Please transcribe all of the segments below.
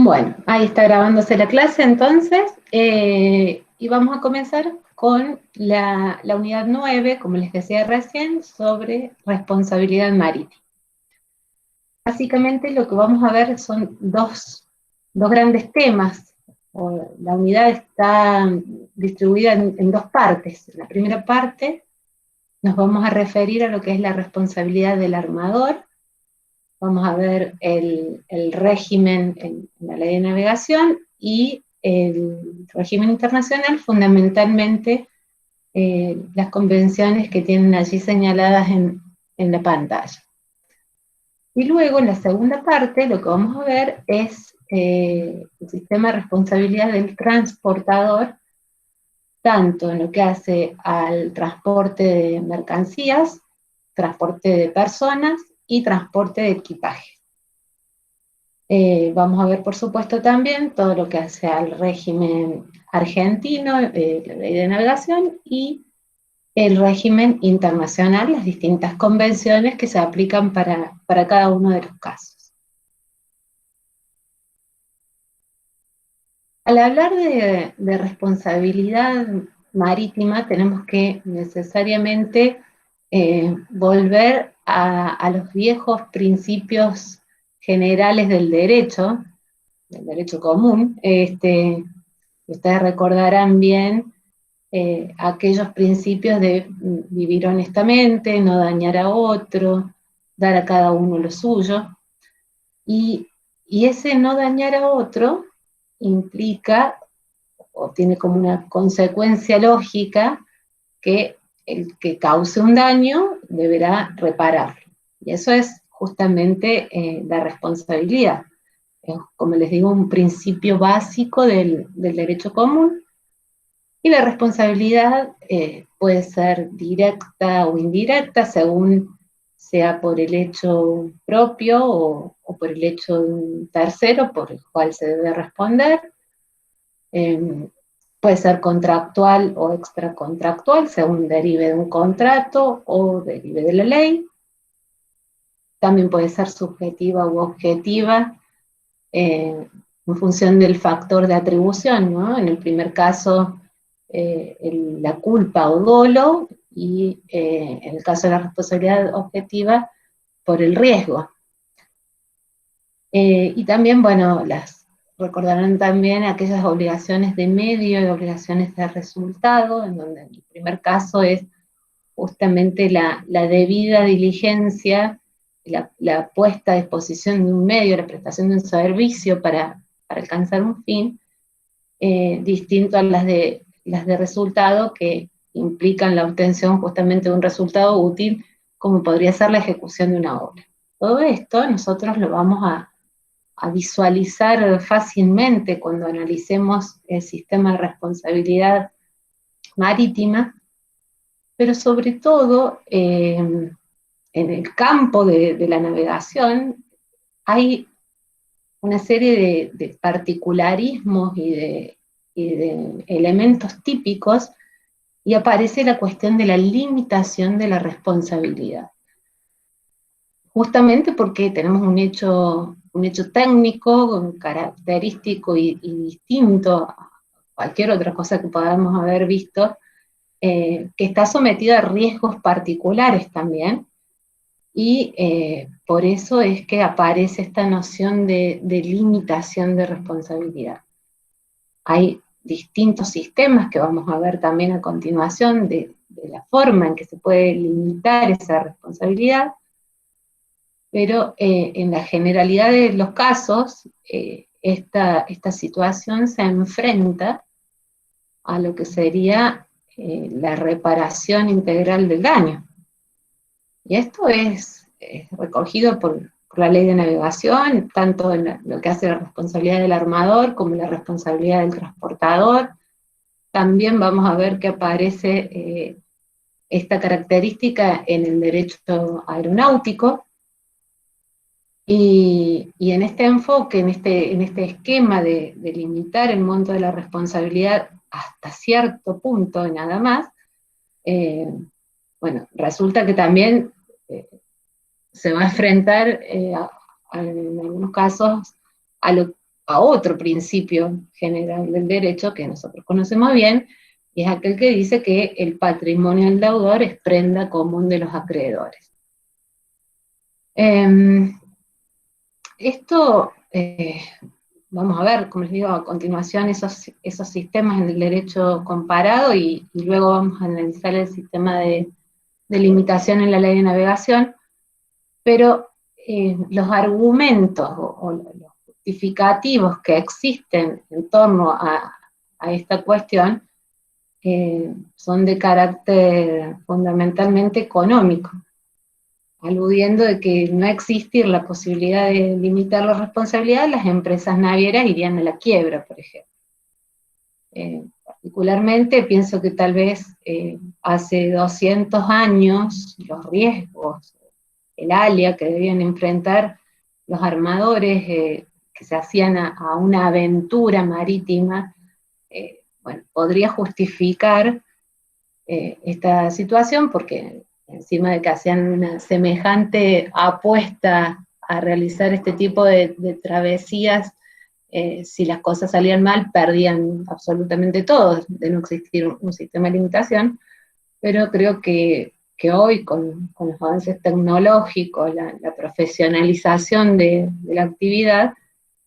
Bueno, ahí está grabándose la clase entonces, y vamos a comenzar con la unidad 9, como les decía recién, sobre responsabilidad marítima. Básicamente lo que vamos a ver son dos grandes temas. La unidad está distribuida en dos partes. En la primera parte nos vamos a referir a lo que es la responsabilidad del armador. Vamos a ver el régimen en la ley de navegación y el régimen internacional, fundamentalmente las convenciones que tienen allí señaladas en la pantalla. Y luego, en la segunda parte, lo que vamos a ver es el sistema de responsabilidad del transportador, tanto en lo que hace al transporte de mercancías, transporte de personas y transporte de equipaje. Vamos a ver, por supuesto, también todo lo que hace al régimen argentino, la ley de navegación, y el régimen internacional, las distintas convenciones que se aplican para cada uno de los casos. Al hablar de responsabilidad marítima, tenemos que necesariamente volver a los viejos principios generales del derecho común. Ustedes recordarán bien aquellos principios de vivir honestamente, no dañar a otro, dar a cada uno lo suyo, y ese no dañar a otro implica, o tiene como una consecuencia lógica, que el que cause un daño deberá repararlo. Y eso es justamente la responsabilidad. Es, como les digo, un principio básico del derecho común. Y la responsabilidad puede ser directa o indirecta, según sea por el hecho propio o por el hecho de un tercero por el cual se debe responder. Puede ser contractual o extracontractual, según derive de un contrato o derive de la ley. También puede ser subjetiva u objetiva, en función del factor de atribución, ¿no? En el primer caso, la culpa o dolo, y en el caso de la responsabilidad objetiva, por el riesgo. Y también, bueno, recordarán también aquellas obligaciones de medio y obligaciones de resultado, en donde el primer caso es justamente la debida diligencia, la puesta a disposición de un medio, la prestación de un servicio para alcanzar un fin, distinto a las de resultado, que implican la obtención justamente de un resultado útil, como podría ser la ejecución de una obra. Todo esto nosotros lo vamos a visualizar fácilmente cuando analicemos el sistema de responsabilidad marítima, pero sobre todo en el campo de la navegación hay una serie de particularismos y de elementos típicos, y aparece la cuestión de la limitación de la responsabilidad. Justamente porque tenemos un hecho técnico, característico y distinto a cualquier otra cosa que podamos haber visto, que está sometido a riesgos particulares también, y por eso es que aparece esta noción de limitación de responsabilidad. Hay distintos sistemas que vamos a ver también a continuación de la forma en que se puede limitar esa responsabilidad, pero en la generalidad de los casos, esta situación se enfrenta a lo que sería la reparación integral del daño. Y esto es recogido por la ley de navegación, tanto en lo que hace la responsabilidad del armador como la responsabilidad del transportador. También vamos a ver que aparece esta característica en el derecho aeronáutico, y en este enfoque, en este esquema de limitar el monto de la responsabilidad hasta cierto punto y nada más, bueno, resulta que también se va a enfrentar en algunos casos a lo a otro principio general del derecho que nosotros conocemos bien, y es aquel que dice que el patrimonio del deudor es prenda común de los acreedores. Esto, vamos a ver, como les digo, a continuación esos sistemas en el derecho comparado y luego vamos a analizar el sistema de limitación en la ley de navegación, pero los argumentos o los justificativos que existen en torno a esta cuestión son de carácter fundamentalmente económico, aludiendo de que no existir la posibilidad de limitar la responsabilidad, las empresas navieras irían a la quiebra, por ejemplo. Particularmente pienso que tal vez hace 200 años los riesgos, el alia que debían enfrentar los armadores que se hacían a una aventura marítima, bueno, podría justificar esta situación porque encima de que hacían una semejante apuesta a realizar este tipo de travesías, si las cosas salían mal, perdían absolutamente todo, de no existir un sistema de limitación, pero creo que hoy, con los avances tecnológicos, la profesionalización de la actividad,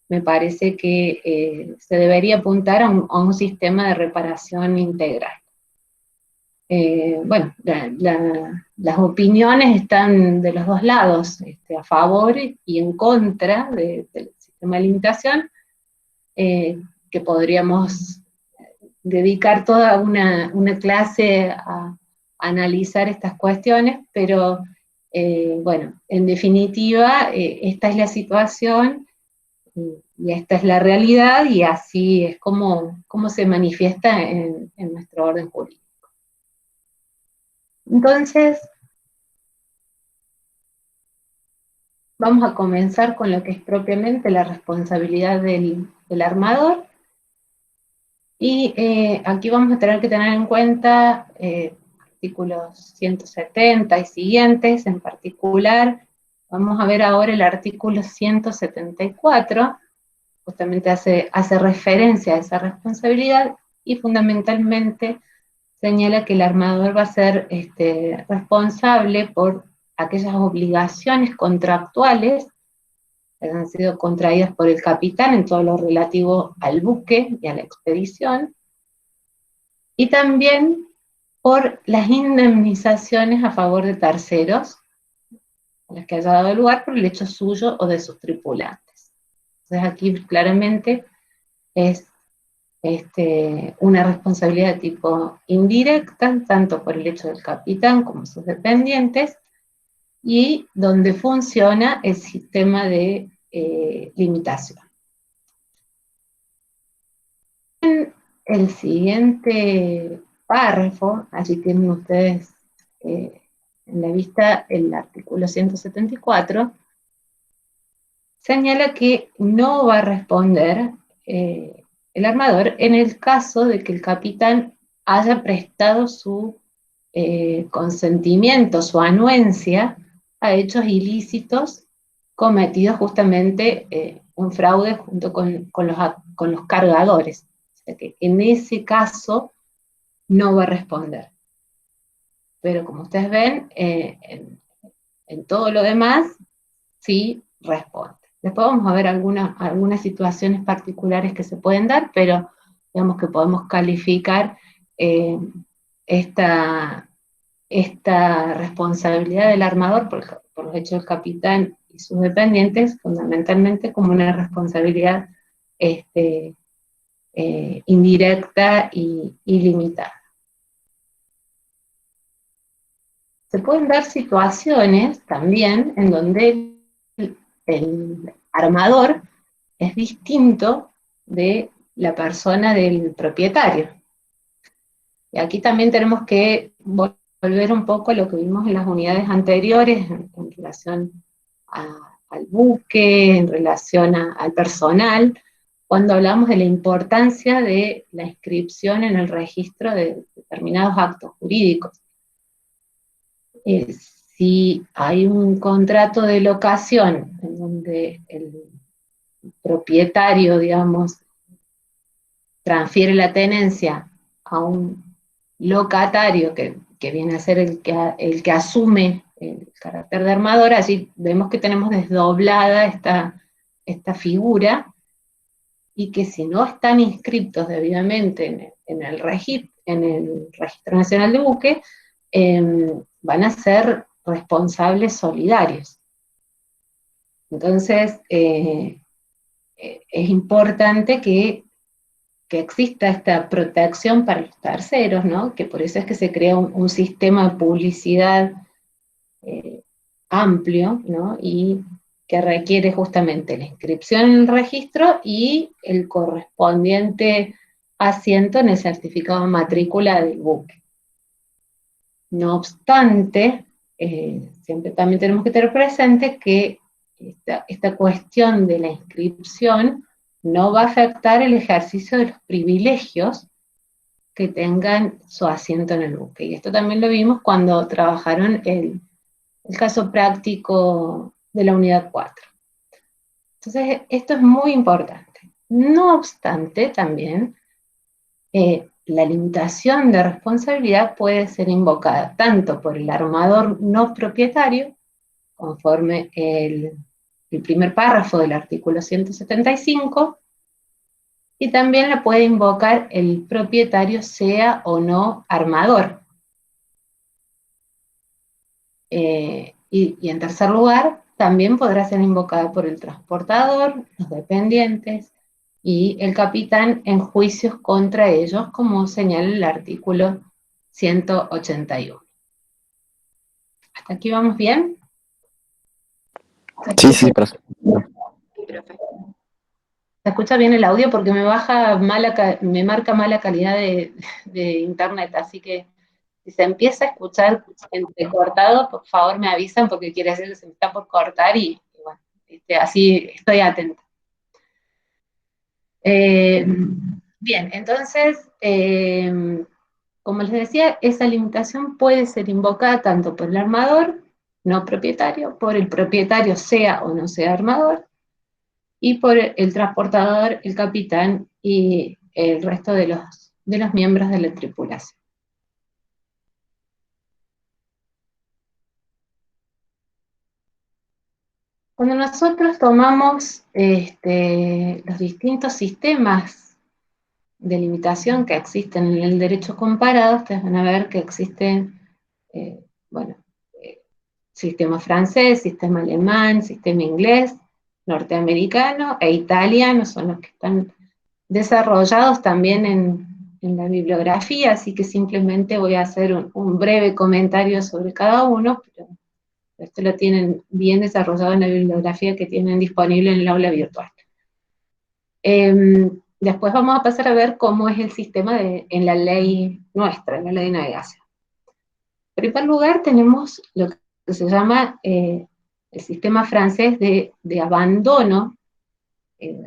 me parece que se debería apuntar a un sistema de reparación integral. Bueno, las opiniones están de los dos lados, a favor y en contra del sistema de limitación, que podríamos dedicar toda una clase a analizar estas cuestiones, pero bueno, en definitiva, esta es la situación y esta es la realidad y así es como se manifiesta en nuestro orden jurídico. Entonces, vamos a comenzar con lo que es propiamente la responsabilidad del armador. Y aquí vamos a tener que tener en cuenta artículos 170 y siguientes, en particular, vamos a ver ahora el artículo 174, justamente hace referencia a esa responsabilidad y fundamentalmente señala que el armador va a ser responsable por aquellas obligaciones contractuales que han sido contraídas por el capitán en todo lo relativo al buque y a la expedición, y también por las indemnizaciones a favor de terceros, las que haya dado lugar por el hecho suyo o de sus tripulantes. Entonces aquí claramente es una responsabilidad de tipo indirecta, tanto por el hecho del capitán como sus dependientes, y donde funciona el sistema de limitación. En el siguiente párrafo, allí tienen ustedes en la vista el artículo 174, señala que no va a responder el armador en el caso de que el capitán haya prestado su consentimiento, su anuencia a hechos ilícitos cometidos justamente en fraude junto con los cargadores. O sea que en ese caso no va a responder. Pero como ustedes ven, en todo lo demás sí responde. Después vamos a ver algunas situaciones particulares que se pueden dar, pero digamos que podemos calificar esta responsabilidad del armador por los hechos del capitán y sus dependientes, fundamentalmente como una responsabilidad indirecta y limitada. Se pueden dar situaciones también en donde el armador es distinto de la persona del propietario. Y aquí también tenemos que volver un poco a lo que vimos en las unidades anteriores en relación al buque, en relación al personal, cuando hablamos de la importancia de la inscripción en el registro de determinados actos jurídicos. Si hay un contrato de locación en donde el propietario, digamos, transfiere la tenencia a un locatario que viene a ser el que asume el carácter de armador, allí vemos que tenemos desdoblada esta figura, y que si no están inscritos debidamente en el Registro Nacional de Buques, van a ser responsables solidarios. Entonces, es importante que exista esta protección para los terceros, ¿no? Que por eso es que se crea un sistema de publicidad amplio, ¿no? Y que requiere justamente la inscripción en el registro y el correspondiente asiento en el certificado de matrícula del buque. No obstante, siempre también tenemos que tener presente que esta cuestión de la inscripción no va a afectar el ejercicio de los privilegios que tengan su asiento en el buque. Y esto también lo vimos cuando trabajaron el caso práctico de la unidad 4. Entonces, esto es muy importante. No obstante, también, la limitación de responsabilidad puede ser invocada tanto por el armador no propietario, conforme el primer párrafo del artículo 175, y también la puede invocar el propietario, sea o no armador. Y en tercer lugar, también podrá ser invocada por el transportador, los dependientes y el capitán en juicios contra ellos, como señala el artículo 181. ¿Hasta aquí vamos bien? Sí, perfecto. ¿Se escucha bien el audio? Porque me marca mala calidad de internet, así que si se empieza a escuchar entrecortado, por favor me avisan, porque quiere decir que se me está por cortar y bueno, así estoy atenta. Bien, entonces, como les decía, esa limitación puede ser invocada tanto por el armador no propietario, por el propietario, sea o no sea armador, y por el transportador, el capitán y el resto de los miembros de la tripulación. Cuando nosotros tomamos los distintos sistemas de limitación que existen en el derecho comparado, ustedes van a ver que existen, eh, bueno, eh, sistema francés, sistema alemán, sistema inglés, norteamericano e italiano, son los que están desarrollados también en la bibliografía, así que simplemente voy a hacer un breve comentario sobre cada uno, pero esto lo tienen bien desarrollado en la bibliografía que tienen disponible en el aula virtual. Después vamos a pasar a ver cómo es el sistema en la ley nuestra, en la ley de navegación. En primer lugar, tenemos lo que se llama el sistema francés de abandono,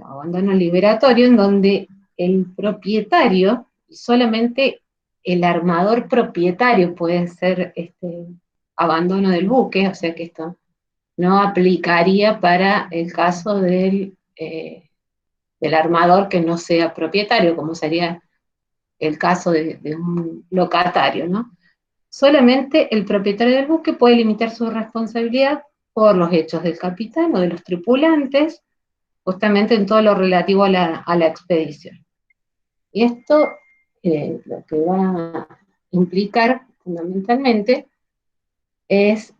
abandono liberatorio, en donde el propietario, solamente el armador propietario puede ser abandono del buque, o sea que esto no aplicaría para el caso del armador que no sea propietario, como sería el caso de un locatario, ¿no? Solamente el propietario del buque puede limitar su responsabilidad por los hechos del capitán o de los tripulantes, justamente en todo lo relativo a la expedición. Y esto lo que va a implicar fundamentalmente es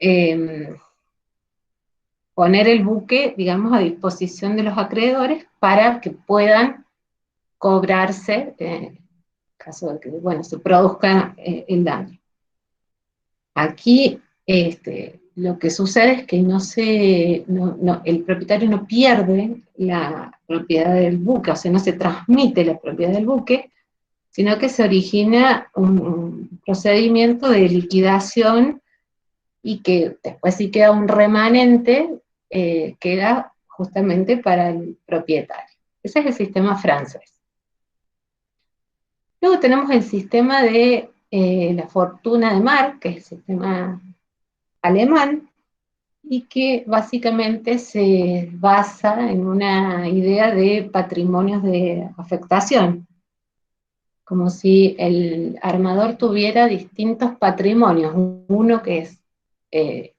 poner el buque, digamos, a disposición de los acreedores para que puedan cobrarse en caso de que, bueno, se produzca el daño. Aquí lo que sucede es que el propietario no pierde la propiedad del buque, o sea, no se transmite la propiedad del buque, sino que se origina un procedimiento de liquidación y que después si queda un remanente, queda justamente para el propietario. Ese es el sistema francés. Luego tenemos el sistema de la fortuna de mar, que es el sistema alemán, y que básicamente se basa en una idea de patrimonios de afectación, como si el armador tuviera distintos patrimonios, uno que es eh,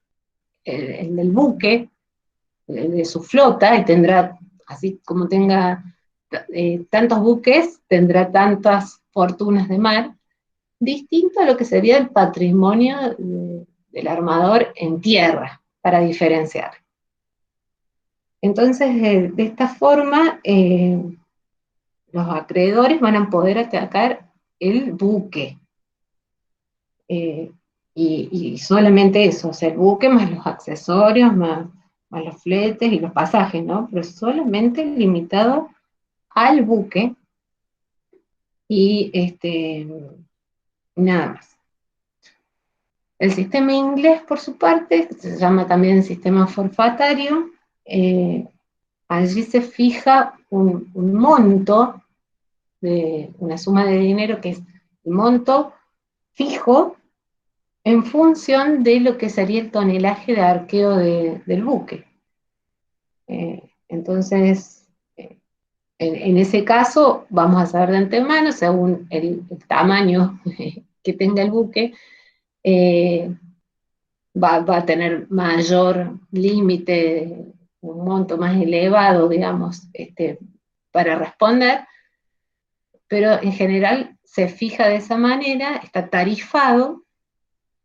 el del buque, de su flota, y tendrá, así como tenga tantos buques, tendrá tantas fortunas de mar, distinto a lo que sería el patrimonio del armador en tierra, para diferenciar. Entonces, de esta forma, los acreedores van a poder atacar el buque. Eh, y solamente eso, o sea, el buque más los accesorios, más los fletes y los pasajes, ¿no? Pero solamente limitado al buque y nada más. El sistema inglés, por su parte, se llama también sistema forfatario. eh, Allí se fija un monto, de una suma de dinero que es el monto fijo en función de lo que sería el tonelaje de arqueo del buque. Entonces, en ese caso, vamos a saber de antemano, según el tamaño que tenga el buque, eh, va a tener mayor límite, un monto más elevado, digamos, para responder, pero en general se fija de esa manera, está tarifado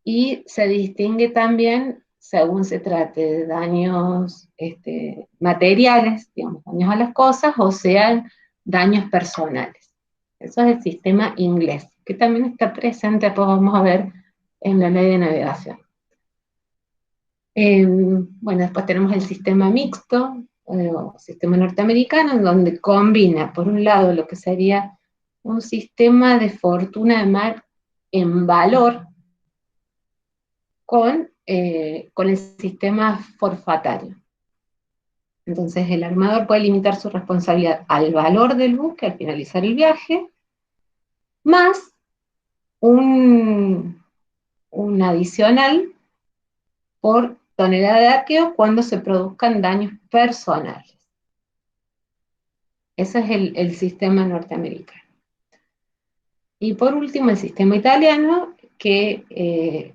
y se distingue también según se trate de daños materiales, digamos, daños a las cosas, o sean daños personales. Eso es el sistema inglés, que también está presente, pues vamos a ver, en la ley de navegación. Bueno, después tenemos el sistema mixto, o sistema norteamericano, en donde combina, por un lado, lo que sería un sistema de fortuna de mar en valor con el sistema forfatario. Entonces, el armador puede limitar su responsabilidad al valor del buque al finalizar el viaje, más un, un adicional por tonelada de arqueo cuando se produzcan daños personales. Ese es el sistema norteamericano. Y por último, el sistema italiano, que es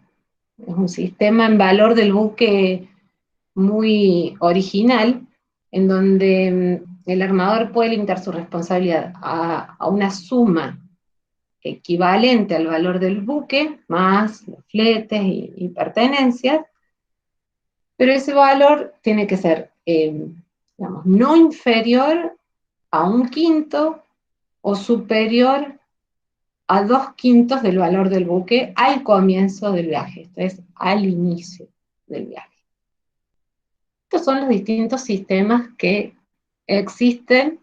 un sistema en valor del buque muy original, en donde el armador puede limitar su responsabilidad a una suma equivalente al valor del buque, más los fletes y pertenencias, pero ese valor tiene que ser, digamos, no inferior a un quinto o superior a 2/5 del valor del buque al comienzo del viaje, esto es, al inicio del viaje. Estos son los distintos sistemas que existen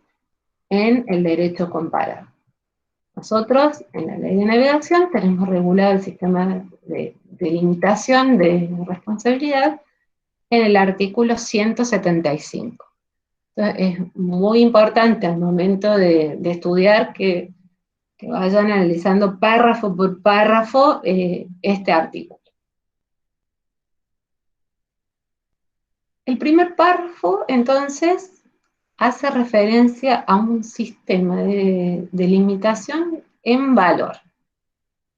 en el derecho comparado. Nosotros, en la ley de navegación, tenemos regulado el sistema de limitación de responsabilidad en el artículo 175. Entonces, es muy importante al momento de estudiar que vayan analizando párrafo por párrafo este artículo. El primer párrafo, entonces, hace referencia a un sistema de limitación en valor,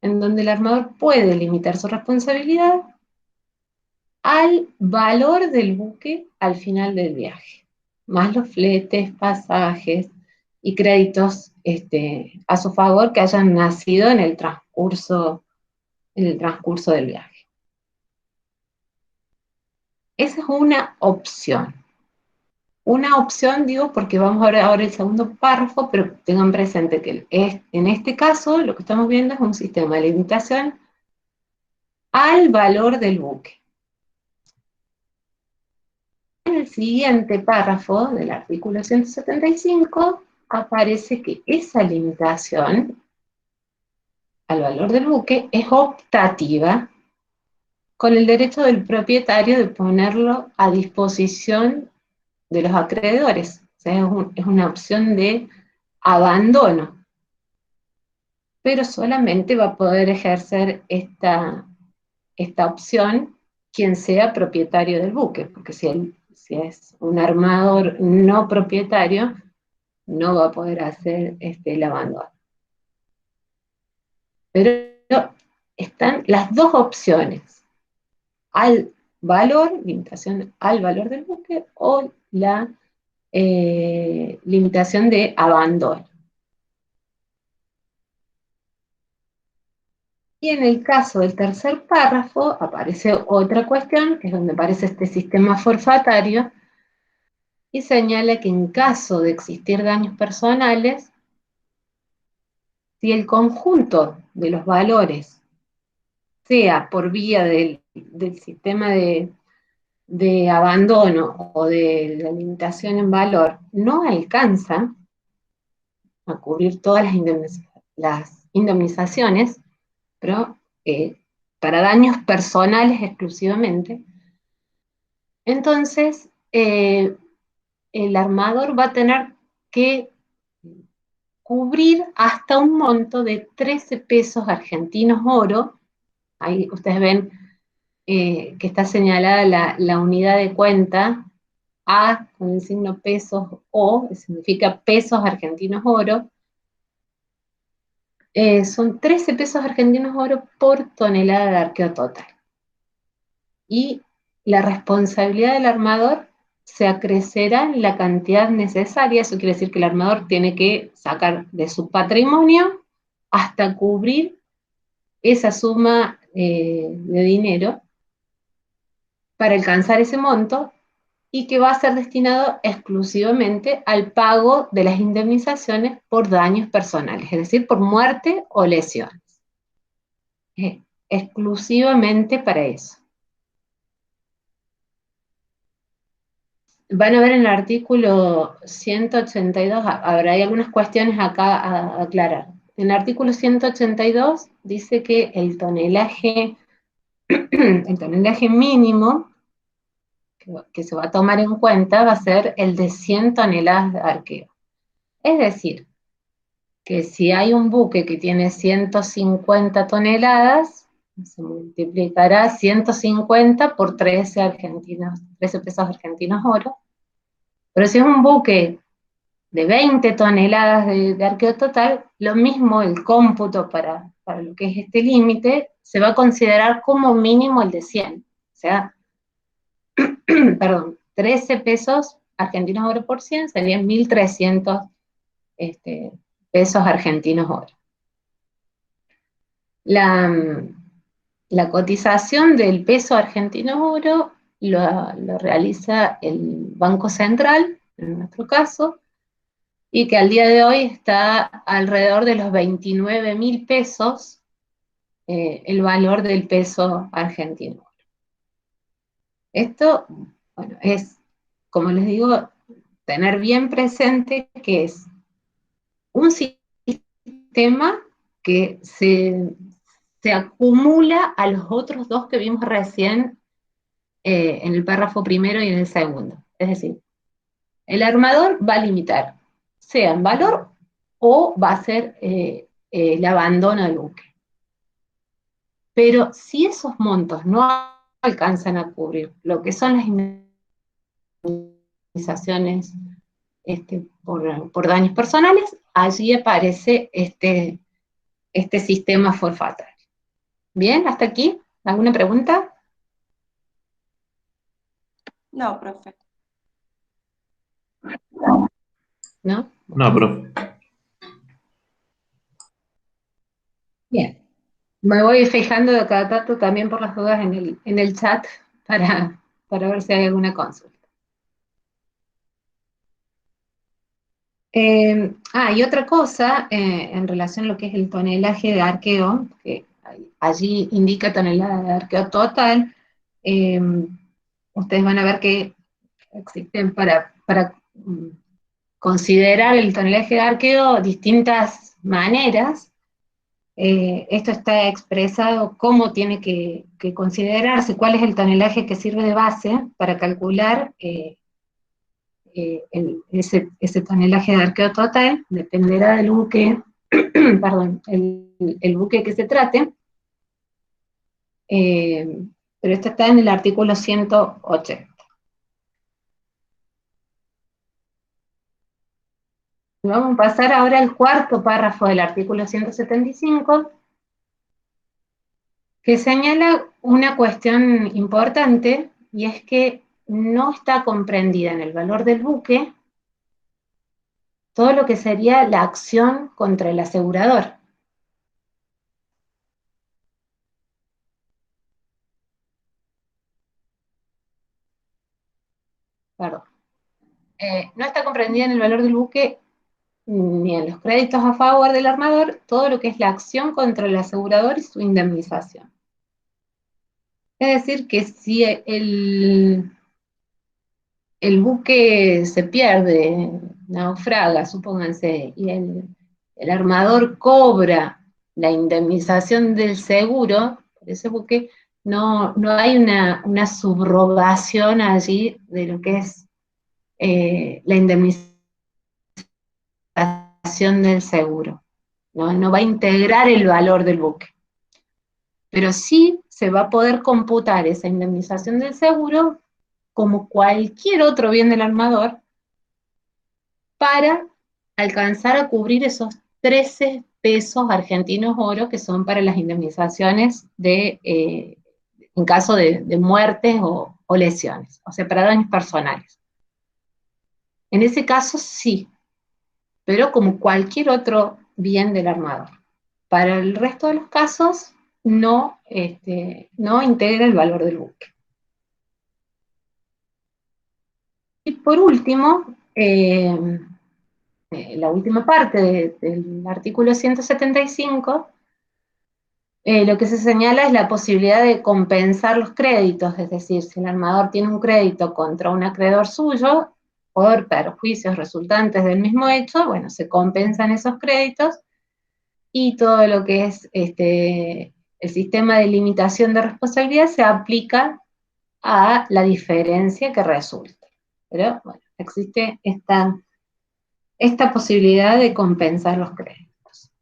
en donde el armador puede limitar su responsabilidad al valor del buque al final del viaje, más los fletes, pasajes y créditos a su favor que hayan nacido en el transcurso del viaje. Esa es una opción. Una opción, digo, porque vamos a ver ahora el segundo párrafo, pero tengan presente que en este caso lo que estamos viendo es un sistema de limitación al valor del buque. En el siguiente párrafo del artículo 175 aparece que esa limitación al valor del buque es optativa, con el derecho del propietario de ponerlo a disposición de los acreedores. O sea, es una opción de abandono, pero solamente va a poder ejercer esta opción quien sea propietario del buque, porque si es un armador no propietario, no va a poder hacer el abandono. Pero están las dos opciones, al valor, limitación al valor del buque, o la limitación de abandono. Y en el caso del tercer párrafo aparece otra cuestión, que es donde aparece este sistema forfatario, y señala que en caso de existir daños personales, si el conjunto de los valores, sea por vía del sistema de abandono o de la limitación en valor, no alcanza a cubrir todas las indemnizaciones, pero para daños personales exclusivamente, entonces el armador va a tener que cubrir hasta un monto de 13 pesos argentinos oro. Ahí ustedes ven que está señalada la unidad de cuenta A con el signo pesos O, que significa pesos argentinos oro. Son 13 pesos argentinos oro por tonelada de arqueo total. Y la responsabilidad del armador se acrecerá en la cantidad necesaria. Eso quiere decir que el armador tiene que sacar de su patrimonio hasta cubrir esa suma de dinero para alcanzar ese monto, y que va a ser destinado exclusivamente al pago de las indemnizaciones por daños personales, es decir, por muerte o lesiones. Exclusivamente para eso. Van a ver en el artículo 182, ahora hay algunas cuestiones acá a aclarar. En el artículo 182 dice que el tonelaje mínimo que se va a tomar en cuenta va a ser el de 100 toneladas de arqueo. Es decir, que si hay un buque que tiene 150 toneladas, se multiplicará 150 por 13 pesos argentinos oro. Pero si es un buque de 20 toneladas de arqueo total, lo mismo el cómputo para lo que es este límite se va a considerar como mínimo el de 100. O sea, perdón, 13 pesos argentinos oro por 100 serían 1.300 pesos argentinos oro. La cotización del peso argentino oro lo realiza el Banco Central, en nuestro caso, y que al día de hoy está alrededor de los 29.000 pesos el valor del peso argentino. Esto, bueno, es, como les digo, tener bien presente que es un sistema que se acumula a los otros dos que vimos recién en el párrafo primero y en el segundo. Es decir, el armador va a limitar, sea en valor o va a ser el abandono del buque. Pero si esos montos no alcanzan a cubrir lo que son las indemnizaciones por daños personales, allí aparece este sistema forfatario. ¿Bien? ¿Hasta aquí? ¿Alguna pregunta? No, profe. ¿No? No, profe. Bien. Me voy fijando de cada tanto también por las dudas en el chat para ver si hay alguna consulta. Y otra cosa, en relación a lo que es el tonelaje de arqueo, que allí indica tonelada de arqueo total, ustedes van a ver que existen para considerar el tonelaje de arqueo distintas maneras. Esto está expresado cómo tiene que considerarse, cuál es el tonelaje que sirve de base para calcular ese tonelaje de arqueo total. Dependerá del buque, perdón, el buque que se trate. pero esto está en el artículo 180. Vamos a pasar ahora al cuarto párrafo del artículo 175, que señala una cuestión importante, y es que no está comprendida en el valor del buque todo lo que sería la acción contra el asegurador. Perdón. No está comprendida en el valor del buque ni en los créditos a favor del armador todo lo que es la acción contra el asegurador y su indemnización. Es decir, que si el buque se pierde, naufraga, supónganse, y el armador cobra la indemnización del seguro por ese buque, no hay una subrogación allí de lo que es la indemnización del seguro. No va a integrar el valor del buque. Pero sí se va a poder computar esa indemnización del seguro como cualquier otro bien del armador para alcanzar a cubrir esos 13 pesos argentinos oro que son para las indemnizaciones en caso de muertes o lesiones, o sea, para daños personales. En ese caso sí, pero como cualquier otro bien del armador. Para el resto de los casos, no integra el valor del buque. Y por último, la última parte del artículo 175, lo que se señala es la posibilidad de compensar los créditos, es decir, si el armador tiene un crédito contra un acreedor suyo por perjuicios resultantes del mismo hecho, bueno, se compensan esos créditos y todo lo que es el sistema de limitación de responsabilidad se aplica a la diferencia que resulte. Pero bueno, existe esta posibilidad de compensar los créditos.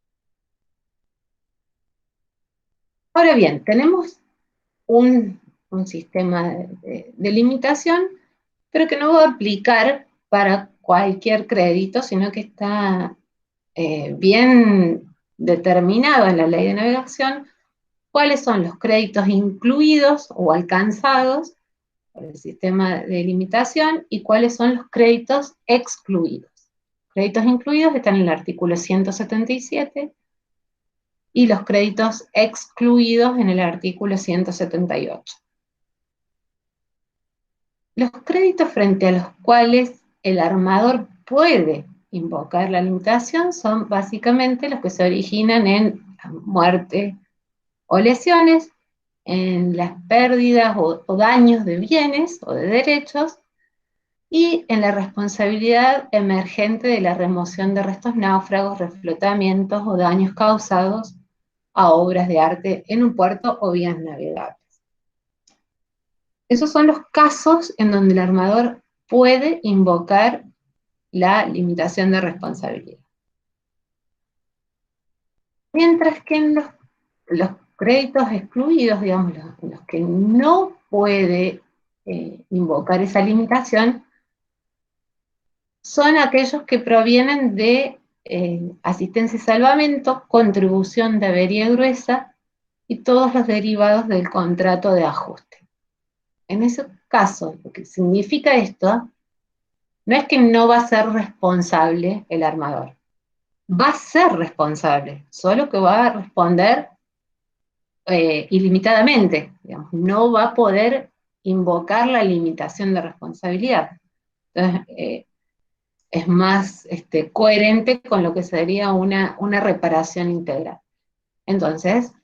Ahora bien, tenemos un sistema de limitación, pero que no va a aplicar para cualquier crédito, sino que está bien determinado en la ley de navegación cuáles son los créditos incluidos o alcanzados por el sistema de limitación y cuáles son los créditos excluidos. Créditos incluidos están en el artículo 177 y los créditos excluidos en el artículo 178. Los créditos frente a los cuales el armador puede invocar la limitación son básicamente los que se originan en muerte o lesiones, en las pérdidas o daños de bienes o de derechos, y en la responsabilidad emergente de la remoción de restos náufragos, reflotamientos o daños causados a obras de arte en un puerto o vías navegables. Esos son los casos en donde el armador puede invocar la limitación de responsabilidad. Mientras que en los créditos excluidos, digamos, los que no puede invocar esa limitación, son aquellos que provienen de asistencia y salvamento, contribución de avería gruesa y todos los derivados del contrato de ajuste. En ese caso, lo que significa esto no es que no va a ser responsable el armador, va a ser responsable, solo que va a responder ilimitadamente, digamos, no va a poder invocar la limitación de responsabilidad. Entonces, es más coherente con lo que sería una reparación integral. Entonces,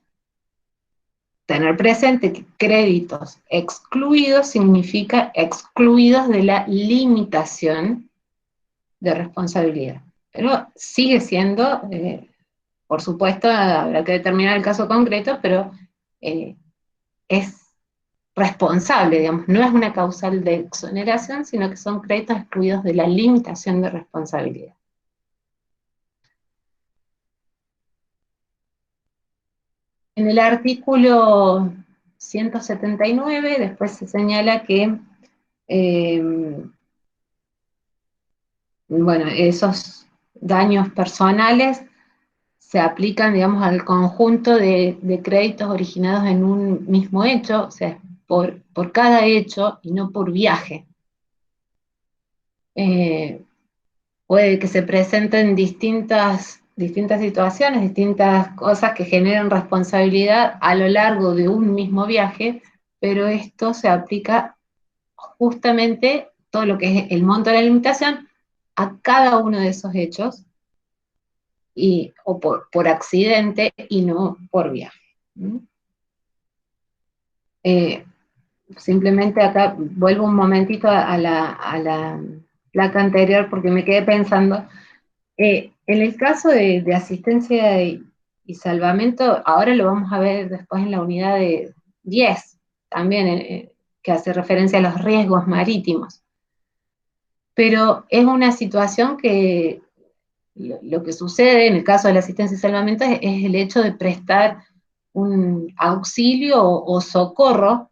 tener presente que créditos excluidos significa excluidos de la limitación de responsabilidad. Pero sigue siendo, por supuesto, habrá que determinar el caso concreto, pero es responsable, digamos, no es una causal de exoneración, sino que son créditos excluidos de la limitación de responsabilidad. En el artículo 179, después se señala que, bueno, esos daños personales se aplican, digamos, al conjunto de créditos originados en un mismo hecho, o sea, por cada hecho y no por viaje. Eh, Puede que se presenten distintas situaciones, distintas cosas que generen responsabilidad a lo largo de un mismo viaje, pero esto se aplica justamente todo lo que es el monto de la limitación a cada uno de esos hechos, o por accidente y no por viaje. ¿Mm? Eh, Simplemente acá vuelvo un momentito a la placa anterior porque me quedé pensando. En el caso de asistencia y salvamento, ahora lo vamos a ver después en la unidad de 10, también, que hace referencia a los riesgos marítimos. Pero es una situación que lo que sucede en el caso de la asistencia y salvamento es el hecho de prestar un auxilio o socorro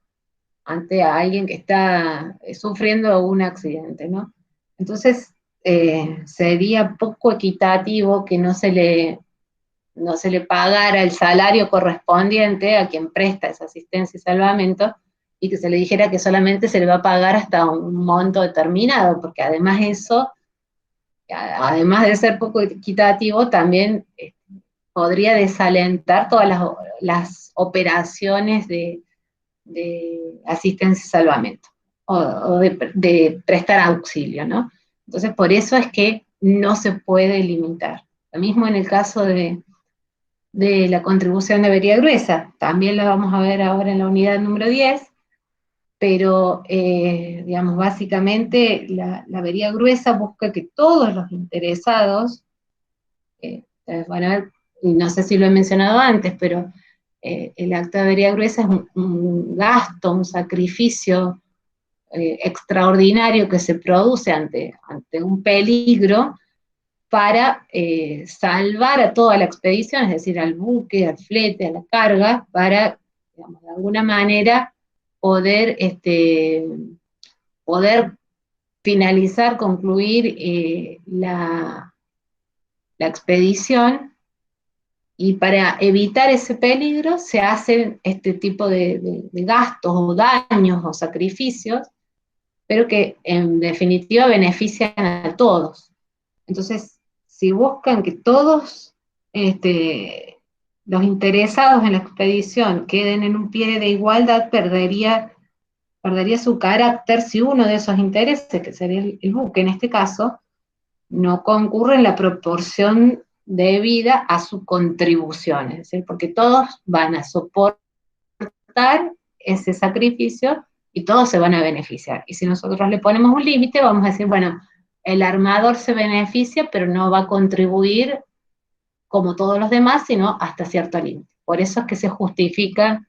ante a alguien que está sufriendo un accidente, ¿no? Entonces, sería poco equitativo que no se le pagara el salario correspondiente a quien presta esa asistencia y salvamento, y que se le dijera que solamente se le va a pagar hasta un monto determinado, porque además eso, además de ser poco equitativo, también podría desalentar todas las operaciones de asistencia y salvamento, o de prestar auxilio, ¿no? Entonces, por eso es que no se puede limitar. Lo mismo en el caso de la contribución de avería gruesa, también lo vamos a ver ahora en la unidad número 10, pero, digamos, básicamente la avería gruesa busca que todos los interesados, van a ver, y no sé si lo he mencionado antes, pero el acto de avería gruesa es un gasto, un sacrificio extraordinario que se produce ante un peligro para salvar a toda la expedición, es decir, al buque, al flete, a la carga, para, digamos, de alguna manera poder finalizar, concluir la expedición, y para evitar ese peligro se hacen este tipo de gastos o daños o sacrificios, pero que en definitiva benefician a todos. Entonces, si buscan que todos, los interesados en la expedición queden en un pie de igualdad, perdería su carácter si uno de esos intereses, que sería el buque en este caso, no concurre en la proporción debida a su contribución, es decir, porque todos van a soportar ese sacrificio y todos se van a beneficiar. Y si nosotros le ponemos un límite, vamos a decir, bueno, el armador se beneficia, pero no va a contribuir como todos los demás, sino hasta cierto límite. Por eso es que se justifica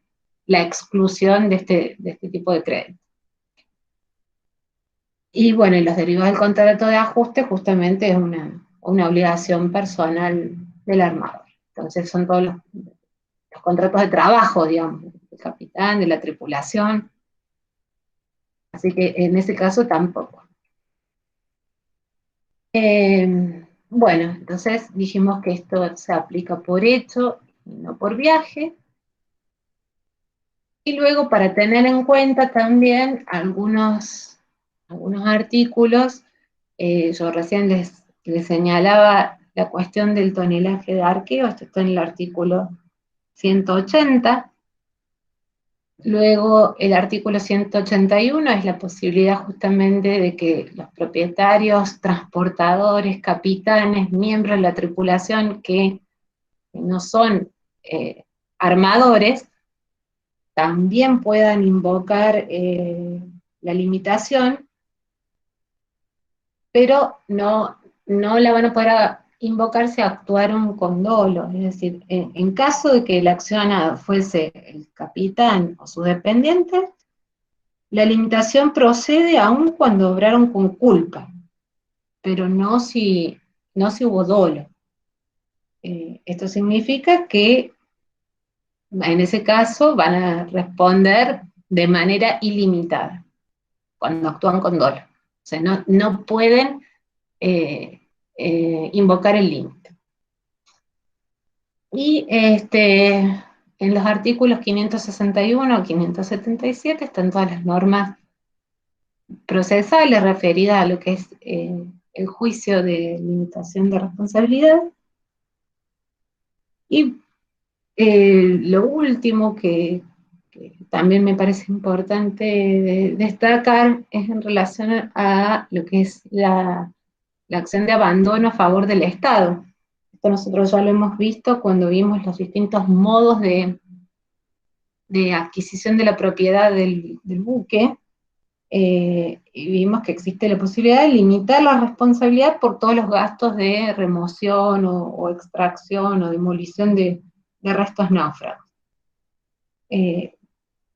la exclusión de este tipo de crédito. Y bueno, y los derivados del contrato de ajuste justamente es una obligación personal del armador. Entonces son todos los contratos de trabajo, digamos, del capitán, de la tripulación. Así que en ese caso tampoco. Bueno, entonces dijimos que esto se aplica por hecho y no por viaje. Y luego, para tener en cuenta también algunos artículos, yo recién les señalaba la cuestión del tonelaje de arqueo, esto está en el artículo 180. Luego, el artículo 181 es la posibilidad justamente de que los propietarios, transportadores, capitanes, miembros de la tripulación que no son armadores, también puedan invocar la limitación, pero no la van a poder invocar si actuaron con dolo. Es decir, en caso de que el accionado fuese el capitán o sus dependientes, la limitación procede aún cuando obraron con culpa, pero no si hubo dolo. Esto significa que En ese caso van a responder de manera ilimitada cuando actúan con dolo. O sea, no pueden eh, invocar el límite. Y en los artículos 561 o 577 están todas las normas procesales referidas a lo que es el juicio de limitación de responsabilidad. Y lo último que también me parece importante destacar es en relación a lo que es la acción de abandono a favor del Estado. Esto nosotros ya lo hemos visto cuando vimos los distintos modos de adquisición de la propiedad del buque, y vimos que existe la posibilidad de limitar la responsabilidad por todos los gastos de remoción o extracción o demolición de restos náufragos.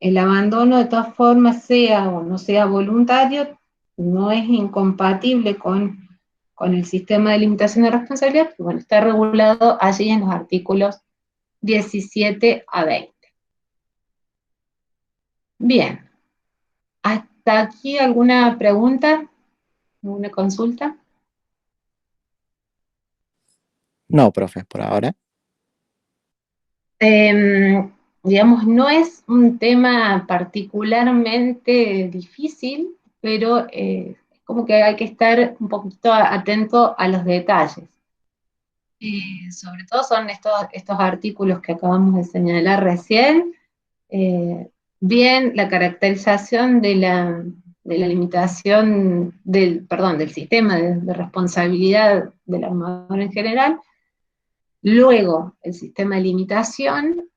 El abandono, de todas formas, sea o no sea voluntario, no es incompatible con el sistema de limitación de responsabilidad, que bueno, está regulado allí en los artículos 17 a 20. Bien, ¿hasta aquí alguna pregunta? ¿Alguna consulta? No, profe, por ahora. Digamos, no es un tema particularmente difícil, pero como que hay que estar un poquito atento a los detalles. Sobre todo son estos artículos que acabamos de señalar recién, eh, bien la caracterización de la limitación del sistema de responsabilidad del armador en general, luego el sistema de limitación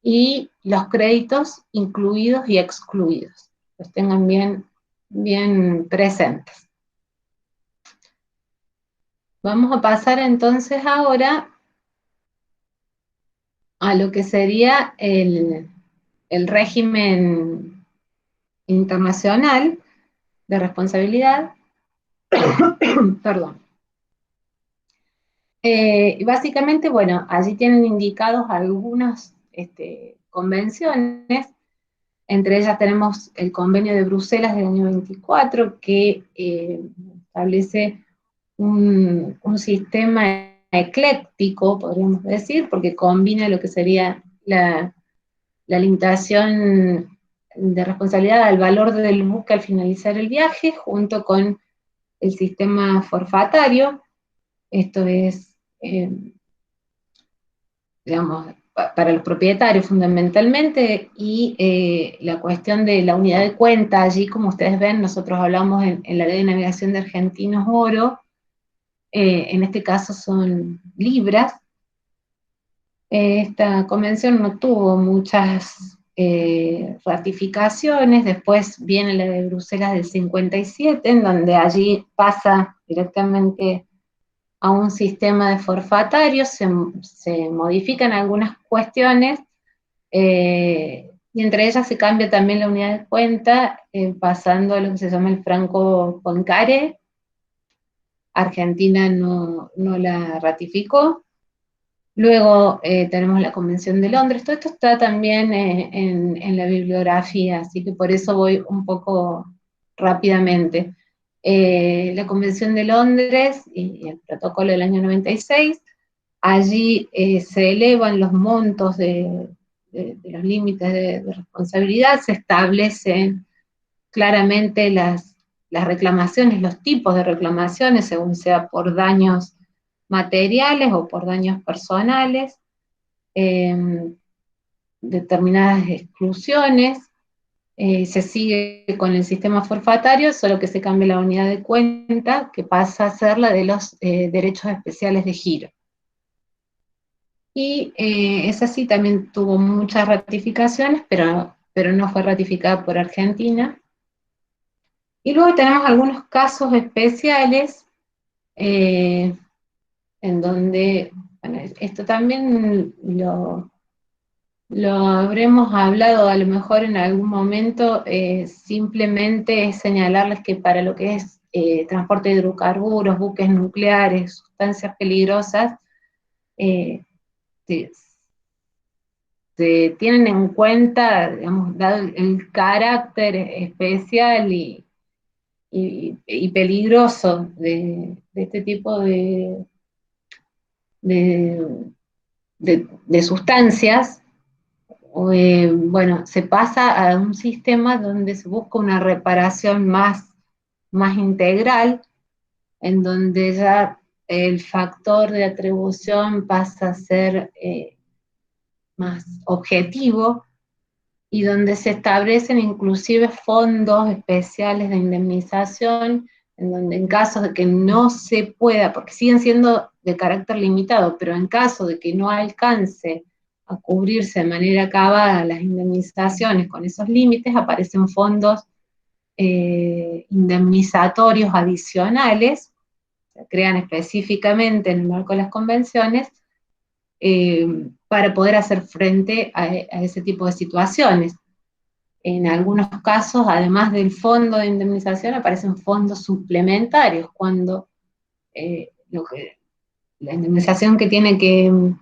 y los créditos incluidos y excluidos. Los tengan bien presentes. Vamos a pasar entonces ahora a lo que sería el régimen internacional de responsabilidad. Perdón. Básicamente, bueno, allí tienen indicados algunas convenciones. Entre ellas tenemos el Convenio de Bruselas del año 24, que establece un sistema ecléctico, podríamos decir, porque combina lo que sería la limitación de responsabilidad al valor del buque al finalizar el viaje, junto con el sistema forfatario. Esto es, digamos, para los propietarios fundamentalmente, y la cuestión de la unidad de cuenta, allí como ustedes ven, nosotros hablamos en la ley de navegación de Argentinos Oro, en este caso son libras. Esta convención no tuvo muchas ratificaciones, después viene la de Bruselas del 57, en donde allí pasa directamente a un sistema de forfatarios, se modifican algunas cuestiones, y entre ellas se cambia también la unidad de cuenta, pasando a lo que se llama el franco Poincaré. Argentina no la ratificó. Luego tenemos la Convención de Londres. Todo esto está también en la bibliografía, así que por eso voy un poco rápidamente. La Convención de Londres y el protocolo del año 96, allí se elevan los montos de los límites de responsabilidad, se establecen claramente las reclamaciones, los tipos de reclamaciones, según sea por daños materiales o por daños personales, eh, determinadas exclusiones. Se sigue con el sistema forfatario, solo que se cambia la unidad de cuenta, que pasa a ser la de los derechos especiales de giro. Y esa sí también tuvo muchas ratificaciones, pero no fue ratificada por Argentina. Y luego tenemos algunos casos especiales, eh, en donde, bueno, esto también lo habremos hablado a lo mejor en algún momento, simplemente es señalarles que para lo que es transporte de hidrocarburos, buques nucleares, sustancias peligrosas, eh, se, se tienen en cuenta, digamos, dado el carácter especial y peligroso de este tipo de, de sustancias, bueno, se pasa a un sistema donde se busca una reparación más integral, en donde ya el factor de atribución pasa a ser más objetivo y donde se establecen inclusive fondos especiales de indemnización, en donde en caso de que no se pueda, porque siguen siendo de carácter limitado, pero en caso de que no alcance a cubrirse de manera acabada las indemnizaciones con esos límites, aparecen fondos indemnizatorios adicionales, se crean específicamente en el marco de las convenciones, para poder hacer frente a ese tipo de situaciones. En algunos casos, además del fondo de indemnización, aparecen fondos suplementarios, cuando la indemnización que tiene que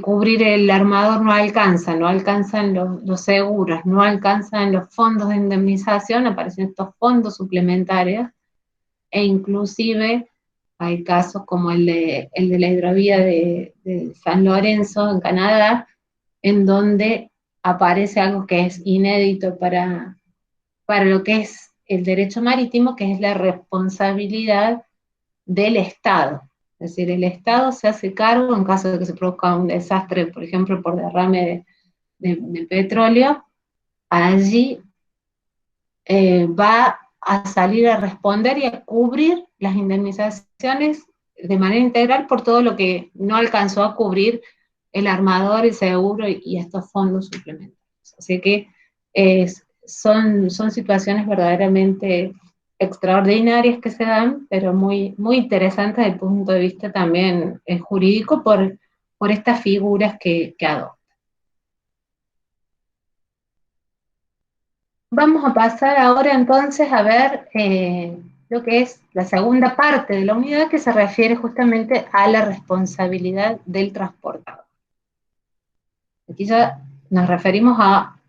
cubrir el armador no alcanza, no alcanzan los seguros, no alcanzan los fondos de indemnización, aparecen estos fondos suplementarios, e inclusive hay casos como el de la hidrovía de San Lorenzo, en Canadá, en donde aparece algo que es inédito para lo que es el derecho marítimo, que es la responsabilidad del Estado. Es decir, el Estado se hace cargo en caso de que se produzca un desastre, por ejemplo, por derrame de petróleo, allí va a salir a responder y a cubrir las indemnizaciones de manera integral por todo lo que no alcanzó a cubrir el armador, el seguro y estos fondos suplementarios. Así que son situaciones verdaderamente extraordinarias que se dan, pero muy interesantes desde el punto de vista también jurídico por estas figuras que adoptan. Vamos a pasar ahora entonces a ver lo que es la segunda parte de la unidad, que se refiere justamente a la responsabilidad del transportador. Aquí ya nos referimos a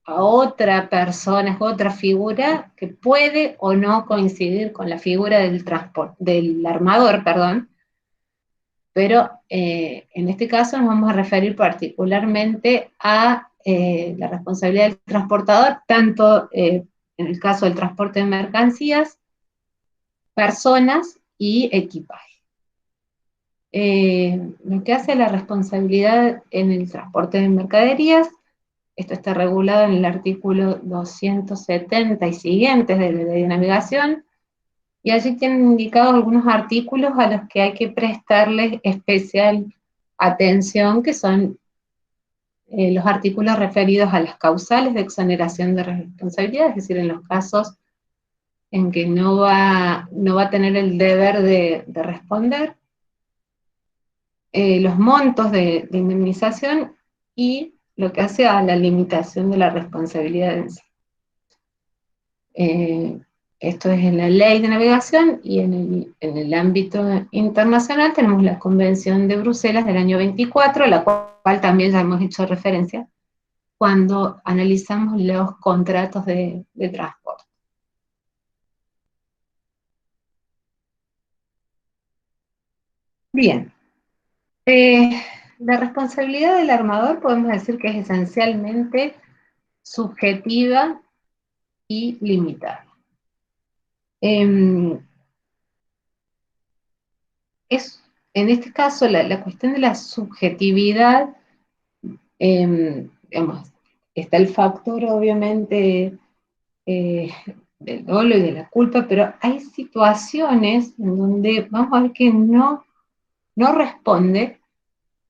otra persona, otra figura que puede o no coincidir con la figura del armador, perdón, pero en este caso nos vamos a referir particularmente a la responsabilidad del transportador, tanto en el caso del transporte de mercancías, personas y equipaje. Lo que hace la responsabilidad en el transporte de mercaderías, esto está regulado en el artículo 270 y siguientes de la Ley de Navegación, y allí tienen indicados algunos artículos a los que hay que prestarles especial atención, que son los artículos referidos a las causales de exoneración de responsabilidad, es decir, en los casos en que no va a tener el deber de responder, los montos de indemnización y lo que hace a la limitación de la responsabilidad en sí. Esto es en la ley de navegación, y en el ámbito internacional tenemos la Convención de Bruselas del año 24, a la cual también ya hemos hecho referencia cuando analizamos los contratos de transporte. Bien, la responsabilidad del armador podemos decir que es esencialmente subjetiva y limitada. En este caso, la cuestión de la subjetividad, digamos, está el factor obviamente del dolo y de la culpa, pero hay situaciones en donde vamos a ver que no responde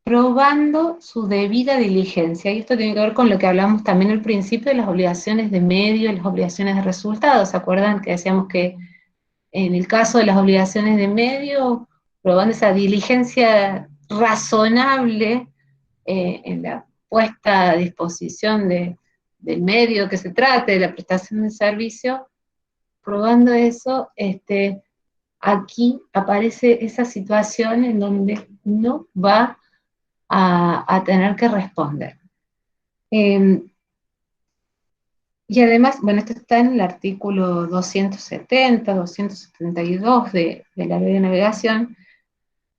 probando su debida diligencia, y esto tiene que ver con lo que hablamos también al principio de las obligaciones de medio y las obligaciones de resultados. ¿Se acuerdan que decíamos que en el caso de las obligaciones de medio, probando esa diligencia razonable en la puesta a disposición del medio que se trate, de la prestación de servicio, probando eso, aquí aparece esa situación en donde no va a tener que responder. Y además, bueno, esto está en el artículo 270, 272 de la Ley de Navegación,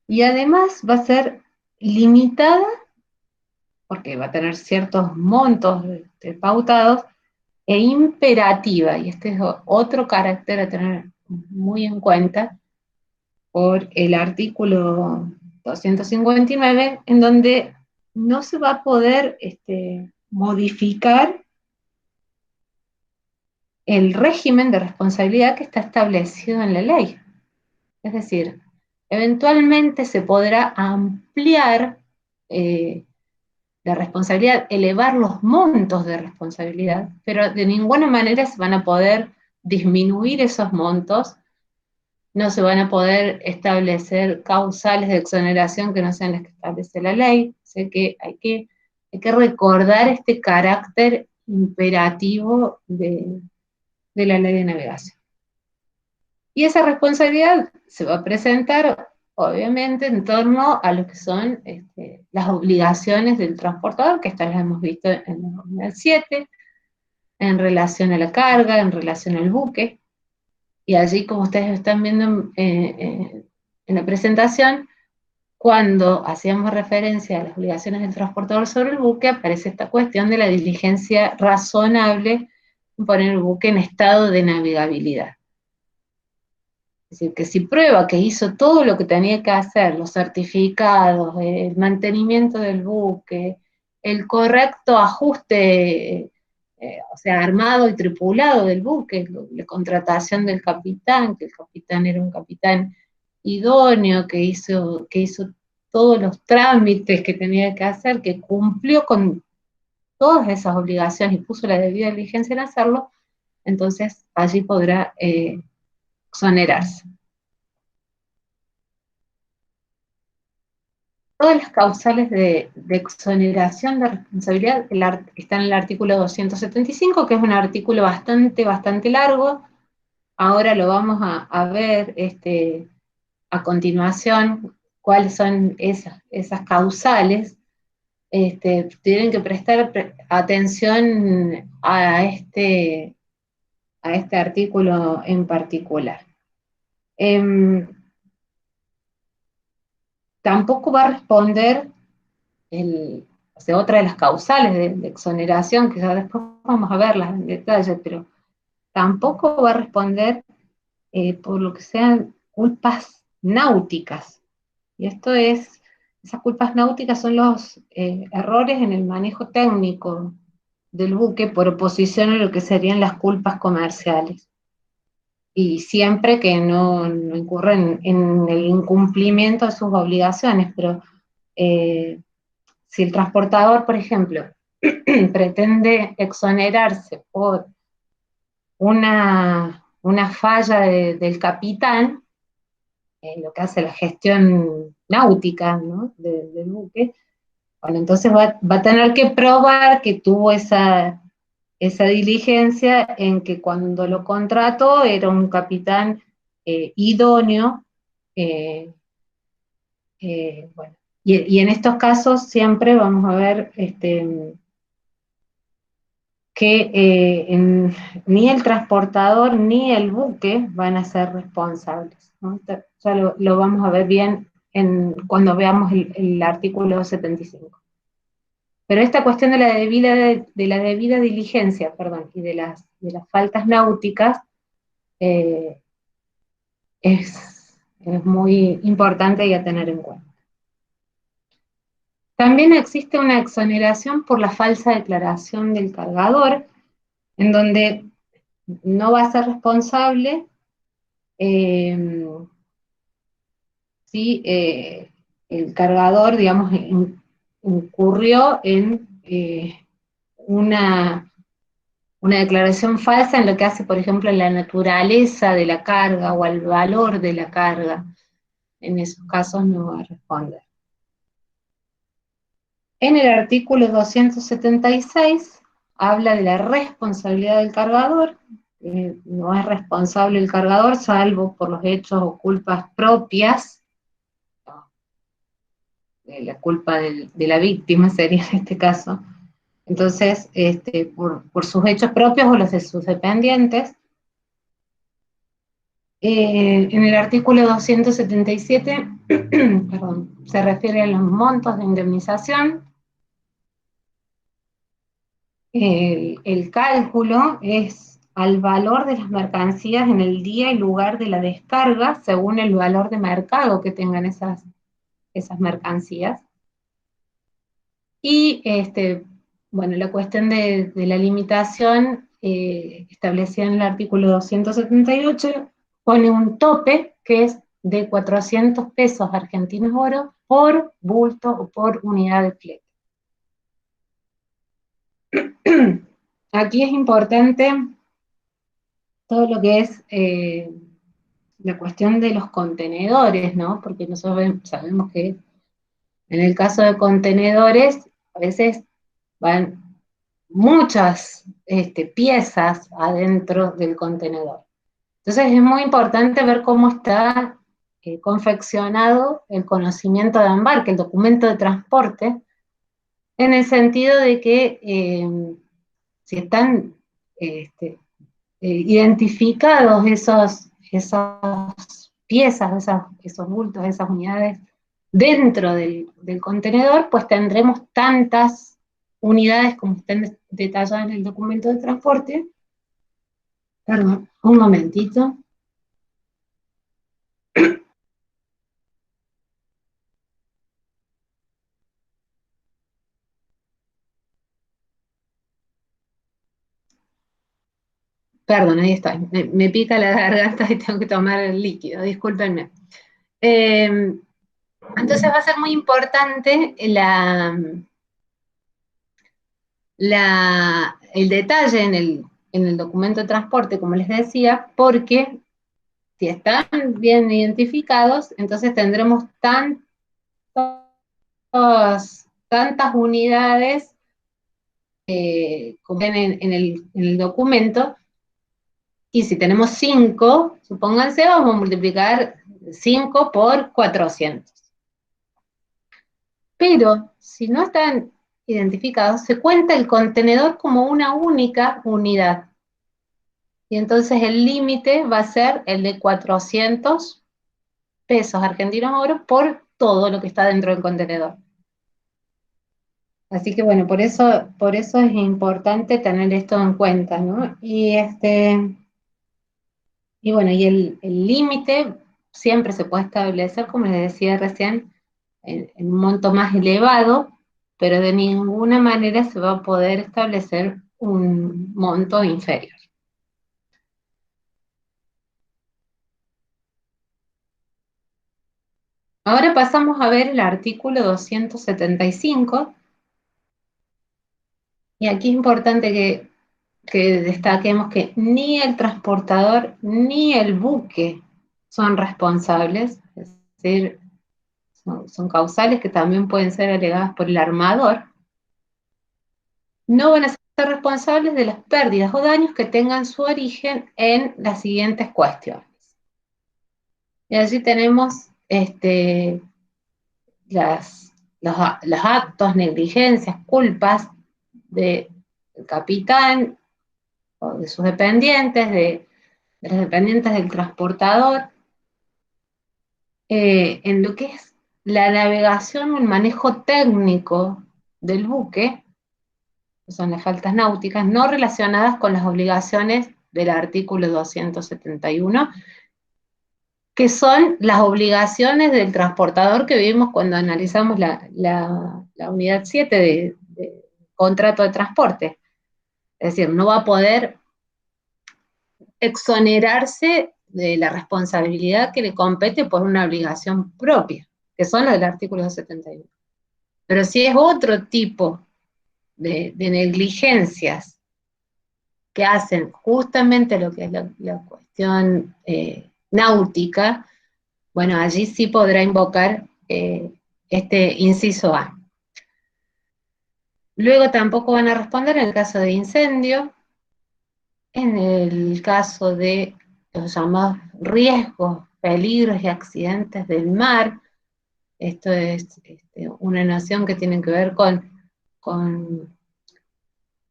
y además va a ser limitada, porque va a tener ciertos montos pautados, e imperativa, y este es otro carácter a tener muy en cuenta por el artículo 259, en donde no se va a poder modificar el régimen de responsabilidad que está establecido en la ley. Es decir, eventualmente se podrá ampliar la responsabilidad, elevar los montos de responsabilidad, pero de ninguna manera se van a poder disminuir esos montos, no se van a poder establecer causales de exoneración que no sean las que establece la ley. Sé que hay que recordar este carácter imperativo de la ley de navegación. Y esa responsabilidad se va a presentar, obviamente, en torno a lo que son las obligaciones del transportador, que estas las hemos visto en el 7, en relación a la carga, en relación al buque. Y allí, como ustedes están viendo en la presentación, cuando hacíamos referencia a las obligaciones del transportador sobre el buque, aparece esta cuestión de la diligencia razonable en poner el buque en estado de navegabilidad. Es decir, que si prueba que hizo todo lo que tenía que hacer, los certificados, el mantenimiento del buque, el correcto ajuste, o sea, armado y tripulado del buque, la contratación del capitán, que el capitán era un capitán idóneo, que hizo todos los trámites que tenía que hacer, que cumplió con todas esas obligaciones y puso la debida diligencia en hacerlo, entonces allí podrá exonerarse. Todas las causales de exoneración de responsabilidad están en el artículo 275, que es un artículo bastante largo. Ahora lo vamos a ver a continuación, cuáles son esas causales. Tienen que prestar atención a este artículo en particular. Tampoco va a responder o sea, otra de las causales de exoneración, que ya después vamos a verlas en detalle, pero tampoco va a responder por lo que sean culpas náuticas. Y esas culpas náuticas son los errores en el manejo técnico del buque por oposición a lo que serían las culpas comerciales. Y siempre que no incurren en el incumplimiento de sus obligaciones, pero si el transportador, por ejemplo, pretende exonerarse por una falla del capitán, lo que hace la gestión náutica, ¿no?, del buque, bueno, entonces va a tener que probar que tuvo esa diligencia en que cuando lo contrató era un capitán idóneo, bueno, y en estos casos siempre vamos a ver que ni el transportador ni el buque van a ser responsables, ¿no? Ya lo vamos a ver bien cuando veamos el artículo 75. Pero esta cuestión de la debida diligencia, perdón, y de las faltas náuticas eh, es muy importante y a tener en cuenta. También existe una exoneración por la falsa declaración del cargador, en donde no va a ser responsable si el cargador, digamos, incurrió en una declaración falsa en lo que hace, por ejemplo, en la naturaleza de la carga o al valor de la carga. En esos casos no va a responder. En el artículo 276 habla de la responsabilidad del cargador. No es responsable el cargador salvo por los hechos o culpas propias. La culpa de la víctima sería en este caso. Entonces, por sus hechos propios o los de sus dependientes. En el artículo 277, perdón, se refiere a los montos de indemnización. El cálculo es al valor de las mercancías en el día y lugar de la descarga, según el valor de mercado que tengan esas mercancías. Y bueno, la cuestión de la limitación establecida en el artículo 278 pone un tope que es de 400 pesos argentinos oro por bulto o por unidad de flete. Aquí es importante todo lo que es la cuestión de los contenedores, ¿no? Porque nosotros sabemos que en el caso de contenedores, a veces van muchas piezas adentro del contenedor. Entonces es muy importante ver cómo está confeccionado el conocimiento de embarque, el documento de transporte, en el sentido de que si están identificados esas piezas, esos bultos, esas unidades dentro del contenedor, pues tendremos tantas unidades como estén detalladas en el documento de transporte. Perdón, un momentito. Perdón, ahí está. Me pica la garganta y tengo que tomar el líquido, discúlpenme. Entonces va a ser muy importante el detalle en el documento de transporte, como les decía, porque si están bien identificados, entonces tendremos tantas unidades como en el documento, y si tenemos 5, supónganse, vamos a multiplicar 5 por 400. Pero si no están identificados, se cuenta el contenedor como una única unidad. Y entonces el límite va a ser el de 400 pesos argentinos oro por todo lo que está dentro del contenedor. Así que bueno, por eso es importante tener esto en cuenta, ¿no? Y bueno, y el límite siempre se puede establecer, como les decía recién, en un monto más elevado, pero de ninguna manera se va a poder establecer un monto inferior. Ahora pasamos a ver el artículo 275, y aquí es importante que destaquemos que ni el transportador ni el buque son responsables, es decir, son causales que también pueden ser alegadas por el armador, no van a ser responsables de las pérdidas o daños que tengan su origen en las siguientes cuestiones. Y allí tenemos los actos, negligencias, culpas del capitán o de sus dependientes, de los dependientes del transportador, en lo que es la navegación o el manejo técnico del buque, que son las faltas náuticas, no relacionadas con las obligaciones del artículo 271, que son las obligaciones del transportador que vimos cuando analizamos la unidad 7 de contrato de transporte. Es decir, no va a poder exonerarse de la responsabilidad que le compete por una obligación propia, que son las del artículo 271. Pero si es otro tipo de negligencias que hacen justamente lo que es la cuestión náutica, bueno, allí sí podrá invocar este inciso A. Luego tampoco van a responder en el caso de incendio, en el caso de los llamados riesgos, peligros y accidentes del mar. Esto es una noción que tiene que ver con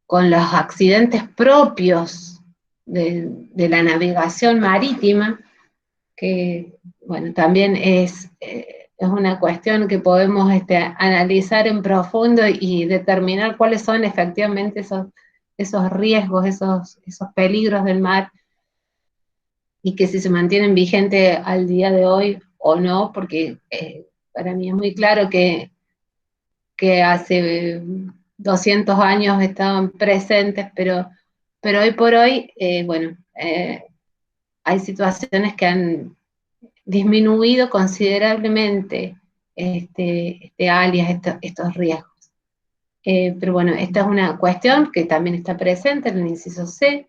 con los accidentes propios de la navegación marítima, que, bueno, también es una cuestión que podemos analizar en profundo y determinar cuáles son efectivamente esos riesgos, esos peligros del mar, y que si se mantienen vigentes al día de hoy o no, porque para mí es muy claro que hace 200 años estaban presentes, pero hoy por hoy, bueno, hay situaciones que han disminuido considerablemente alias, estos riesgos. Pero bueno, esta es una cuestión que también está presente en el inciso C.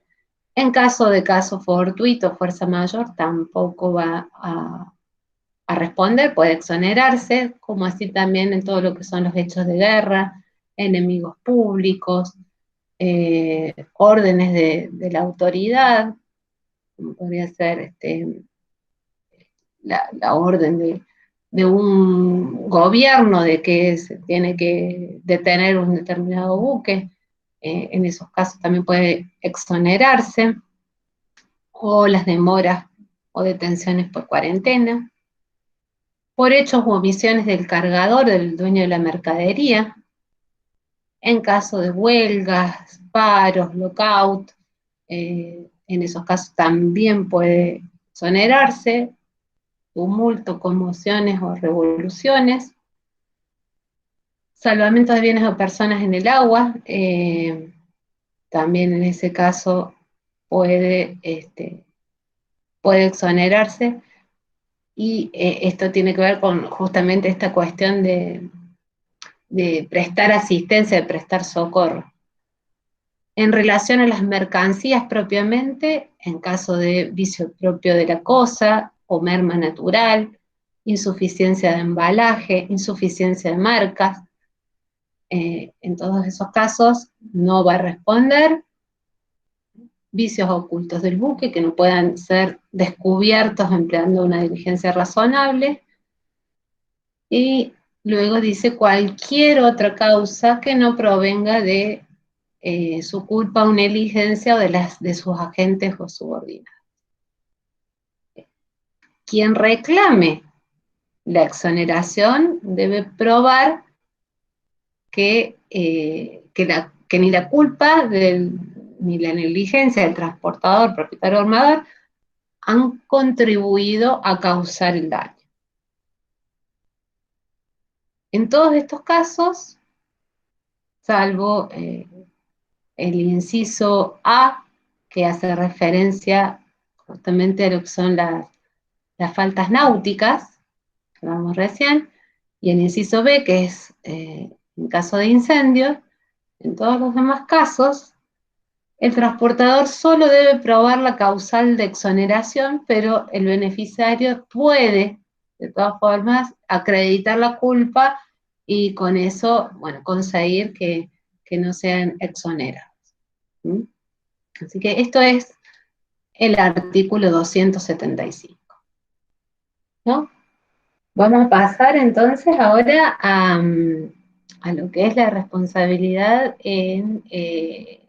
En caso de caso fortuito, fuerza mayor, tampoco va a responder, puede exonerarse, como así también en todo lo que son los hechos de guerra, enemigos públicos, órdenes de la autoridad, como podría ser la orden de un gobierno de que se tiene que detener un determinado buque. En esos casos también puede exonerarse, o las demoras o detenciones por cuarentena, por hechos u omisiones del cargador, del dueño de la mercadería, en caso de huelgas, paros, lockout. En esos casos también puede exonerarse, tumulto, conmociones o revoluciones, salvamento de bienes o personas en el agua, también en ese caso puede, puede exonerarse, y esto tiene que ver con justamente esta cuestión de prestar asistencia, de prestar socorro. En relación a las mercancías propiamente, en caso de vicio propio de la cosa o merma natural, insuficiencia de embalaje, insuficiencia de marcas, en todos esos casos no va a responder. Vicios ocultos del buque que no puedan ser descubiertos empleando una diligencia razonable. Y luego dice cualquier otra causa que no provenga de su culpa o negligencia o de sus agentes o subordinados. Quien reclame la exoneración debe probar que ni la culpa ni la negligencia del transportador, propietario o armador han contribuido a causar el daño. En todos estos casos, salvo el inciso A, que hace referencia justamente a lo que son las faltas náuticas, que hablamos recién, y el inciso B, que es en caso de incendio. En todos los demás casos, el transportador solo debe probar la causal de exoneración, pero el beneficiario puede, de todas formas, acreditar la culpa y con eso, bueno, conseguir que no sean exonerados. ¿Mm? Así que esto es el artículo 275. ¿No? Vamos a pasar entonces ahora a lo que es la responsabilidad en el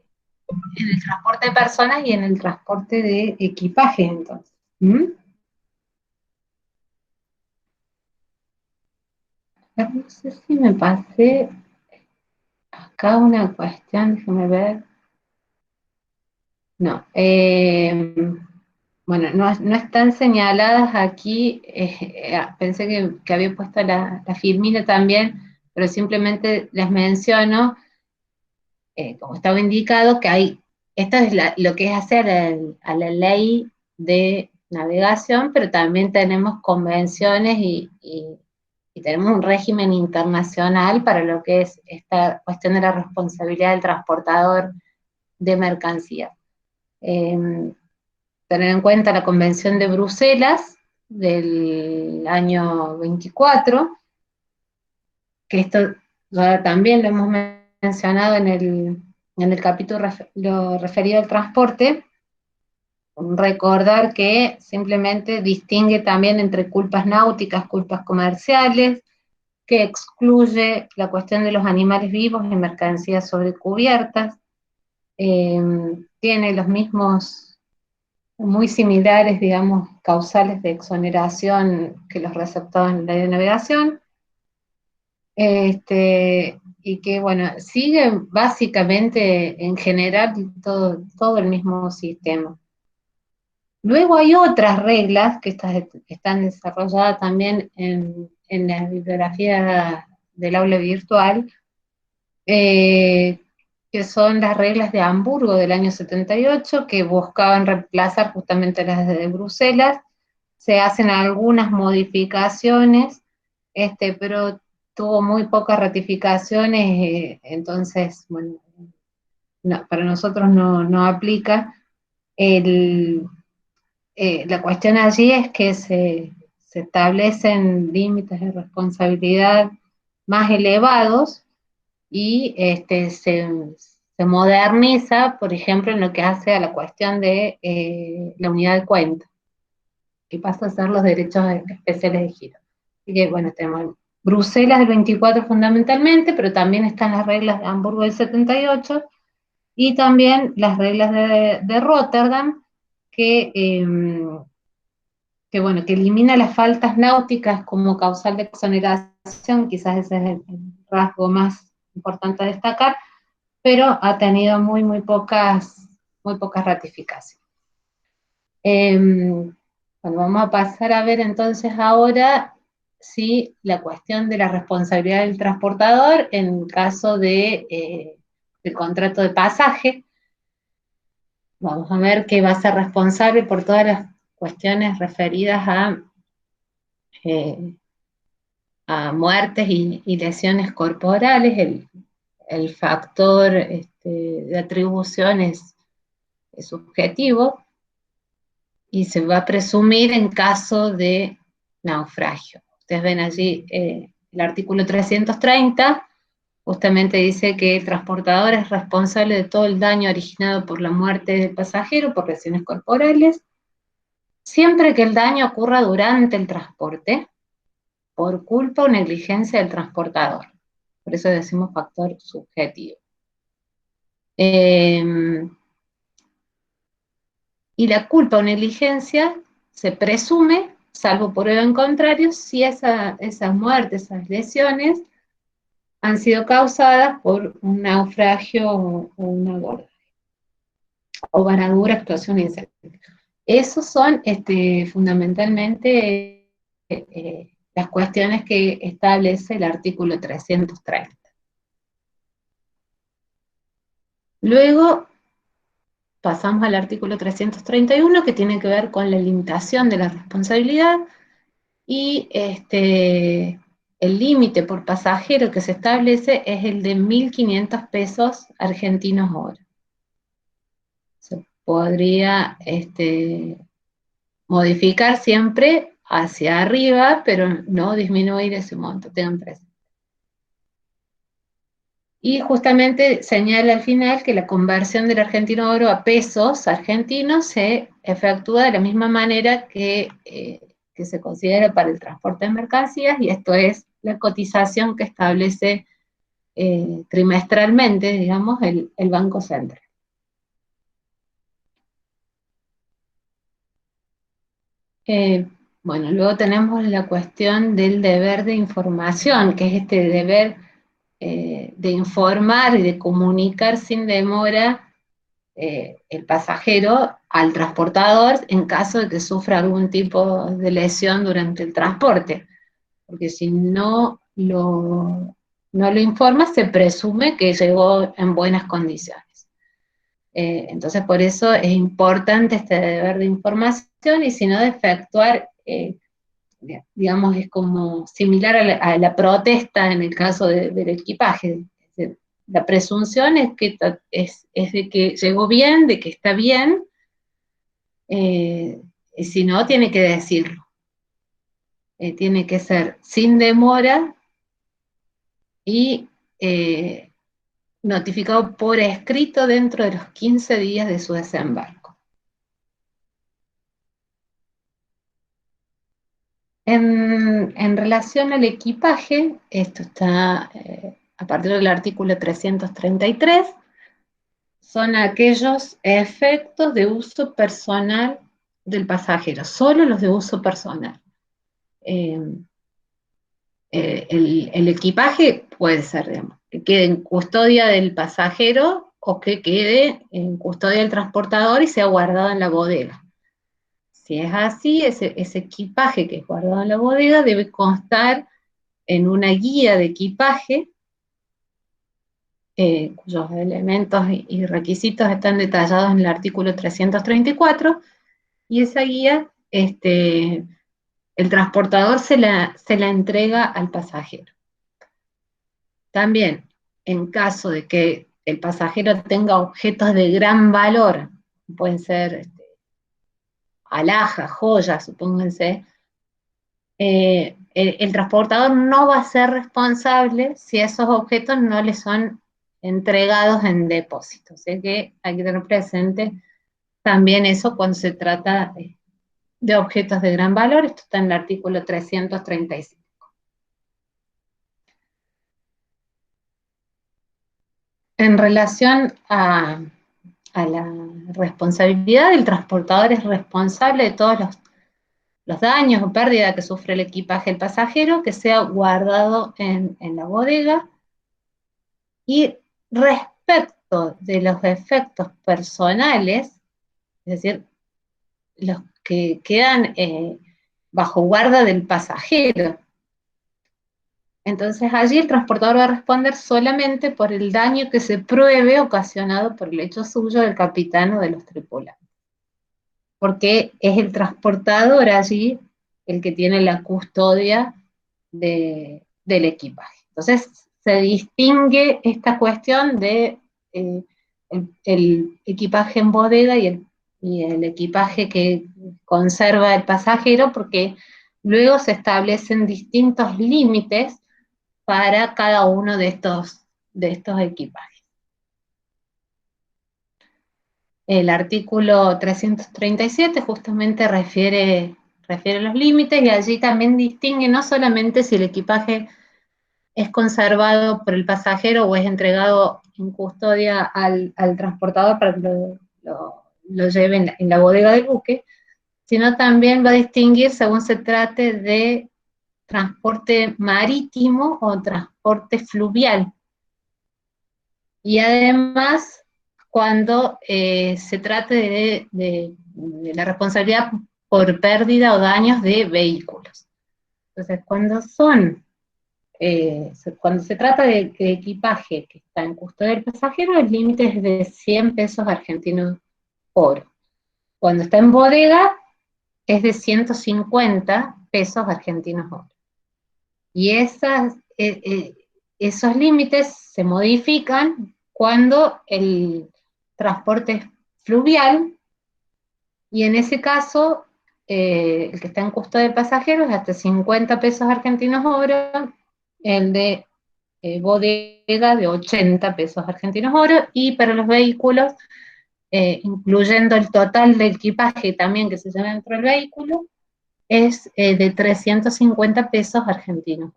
transporte de personas y en el transporte de equipaje, entonces. ¿Mm? No sé si me pasé acá una cuestión, déjame ver. No, bueno, no están señaladas aquí, pensé que había puesto la Filmina también, pero simplemente les menciono, como estaba indicado, que hay, esto es lo que es hacer a la ley de navegación, pero también tenemos convenciones y tenemos un régimen internacional para lo que es esta cuestión de la responsabilidad del transportador de mercancías. Tener en cuenta la Convención de Bruselas del año 24, que esto ya también lo hemos mencionado en el capítulo lo referido al transporte. Recordar que simplemente distingue también entre culpas náuticas, culpas comerciales, que excluye la cuestión de los animales vivos y mercancías sobrecubiertas, tiene los mismos, muy similares, digamos, causales de exoneración que los receptados en la ley de navegación, y que, bueno, sigue básicamente en general todo el mismo sistema. Luego hay otras reglas que están desarrolladas también en la bibliografía del aula virtual, eh, que son las reglas de Hamburgo del año 78, que buscaban reemplazar justamente las de Bruselas. Se hacen algunas modificaciones, pero tuvo muy pocas ratificaciones, entonces, bueno, no, para nosotros no aplica. El, la cuestión allí es que se establecen límites de responsabilidad más elevados y se moderniza, por ejemplo, en lo que hace a la cuestión de la unidad de cuenta, que pasa a ser los derechos especiales de giro. Así que, bueno, tenemos Bruselas del 24 fundamentalmente, pero también están las reglas de Hamburgo del 78 y también las reglas de Rotterdam, que, bueno, que elimina las faltas náuticas como causal de exoneración, quizás ese es el rasgo más importante a destacar, pero ha tenido muy pocas ratificaciones. Bueno, vamos a pasar a ver entonces ahora si la cuestión de la responsabilidad del transportador en caso del contrato de pasaje. Vamos a ver que va a ser responsable por todas las cuestiones referidas eh, a muertes y lesiones corporales. El factor de atribución es subjetivo y se va a presumir en caso de naufragio. Ustedes ven allí el artículo 330, justamente dice que el transportador es responsable de todo el daño originado por la muerte del pasajero por lesiones corporales, siempre que el daño ocurra durante el transporte, por culpa o negligencia del transportador. Por eso decimos factor subjetivo. Y la culpa o negligencia se presume, salvo prueba en contrario, si esas muertes, esas lesiones, han sido causadas por un naufragio o una abordaje, o varadura, explosión, incendio. Esos son fundamentalmente las cuestiones que establece el artículo 330. Luego pasamos al artículo 331, que tiene que ver con la limitación de la responsabilidad, y el límite por pasajero que se establece es el de 1.500 pesos argentinos hora. Se podría modificar siempre hacia arriba, pero no disminuir ese monto, tengan presente. Y justamente señala al final que la conversión del argentino oro a pesos argentinos se efectúa de la misma manera que se considera para el transporte de mercancías, y esto es la cotización que establece trimestralmente, digamos, el Banco Central. Bueno, luego tenemos la cuestión del deber de información, que es este deber de informar y de comunicar sin demora el pasajero al transportador en caso de que sufra algún tipo de lesión durante el transporte, porque si no lo informa, se presume que llegó en buenas condiciones. Entonces, por eso es importante este deber de información, y si no, de efectuar, digamos, es como similar a la protesta en el caso del equipaje. La presunción es de que llegó bien, de que está bien, y si no, tiene que decirlo. Tiene que ser sin demora y notificado por escrito dentro de los 15 días de su desembarco. En relación al equipaje, esto está a partir del artículo 333, son aquellos efectos de uso personal del pasajero, solo los de uso personal. Eh, el equipaje puede ser, digamos, que quede en custodia del pasajero o que quede en custodia del transportador y sea guardado en la bodega. Si es así, ese equipaje que es guardado en la bodega debe constar en una guía de equipaje, cuyos elementos y requisitos están detallados en el artículo 334, y esa guía, el transportador se la entrega al pasajero. También, en caso de que el pasajero tenga objetos de gran valor, pueden ser alhajas, joyas, supónganse, el transportador no va a ser responsable si esos objetos no le son entregados en depósito. O sea que hay que tener presente también eso cuando se trata de objetos de gran valor. Esto está en el artículo 335. En relación a la responsabilidad, el transportador es responsable de todos los daños o pérdida que sufre el equipaje del pasajero, que sea guardado en la bodega. Y respecto de los efectos personales, es decir, los que quedan bajo guarda del pasajero, entonces allí el transportador va a responder solamente por el daño que se pruebe ocasionado por el hecho suyo del capitán o de los tripulantes, porque es el transportador allí el que tiene la custodia del equipaje. Entonces se distingue esta cuestión de el equipaje en bodega y el equipaje que conserva el pasajero, porque luego se establecen distintos límites para cada uno de estos equipajes. El artículo 337 justamente refiere los límites, y allí también distingue no solamente si el equipaje es conservado por el pasajero o es entregado en custodia al transportador para que lo lleve en la bodega del buque, sino también va a distinguir según se trate de transporte marítimo o transporte fluvial. Y además, cuando se trate de la responsabilidad por pérdida o daños de vehículos. Entonces, cuando se trata de equipaje que está en custodia del pasajero, el límite es de 100 pesos argentinos oro. Cuando está en bodega, es de 150 pesos argentinos oro. Y esos límites se modifican cuando el transporte es fluvial, y en ese caso, el que está en custodia del pasajero es hasta 50 pesos argentinos oro, el de bodega de 80 pesos argentinos oro, y para los vehículos, incluyendo el total de equipaje también que se lleva dentro del vehículo, es de 350 pesos argentinos.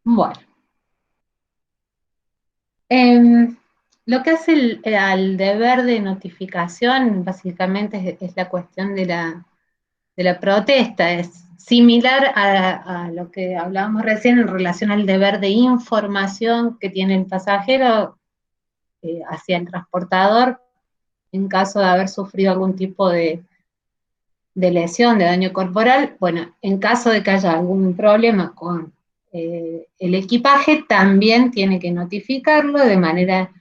Bueno, lo que hace al deber de notificación, básicamente, es la cuestión de la protesta. Es similar a lo que hablábamos recién en relación al deber de información que tiene el pasajero hacia el transportador en caso de haber sufrido algún tipo de lesión, de daño corporal. Bueno, en caso de que haya algún problema con el equipaje, también tiene que notificarlo de manera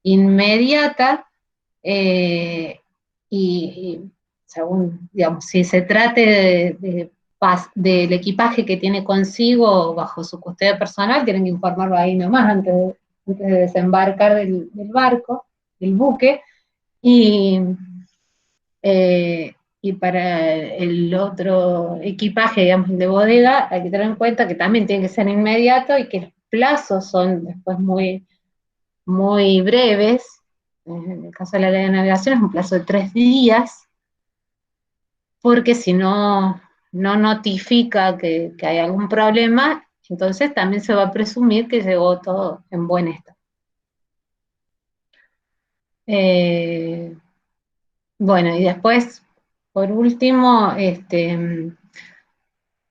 inmediata, eh, y según, digamos, si se trate del equipaje que tiene consigo bajo su custodia personal, tienen que informarlo ahí nomás antes de desembarcar del barco, del buque. Y, y para el otro equipaje, digamos, el de bodega, hay que tener en cuenta que también tiene que ser inmediato y que los plazos son después muy, muy breves. En el caso de la ley de navegación es un plazo de 3 días, porque si no notifica que hay algún problema, Entonces también se va a presumir que llegó todo en buen estado. Bueno, y después, por último,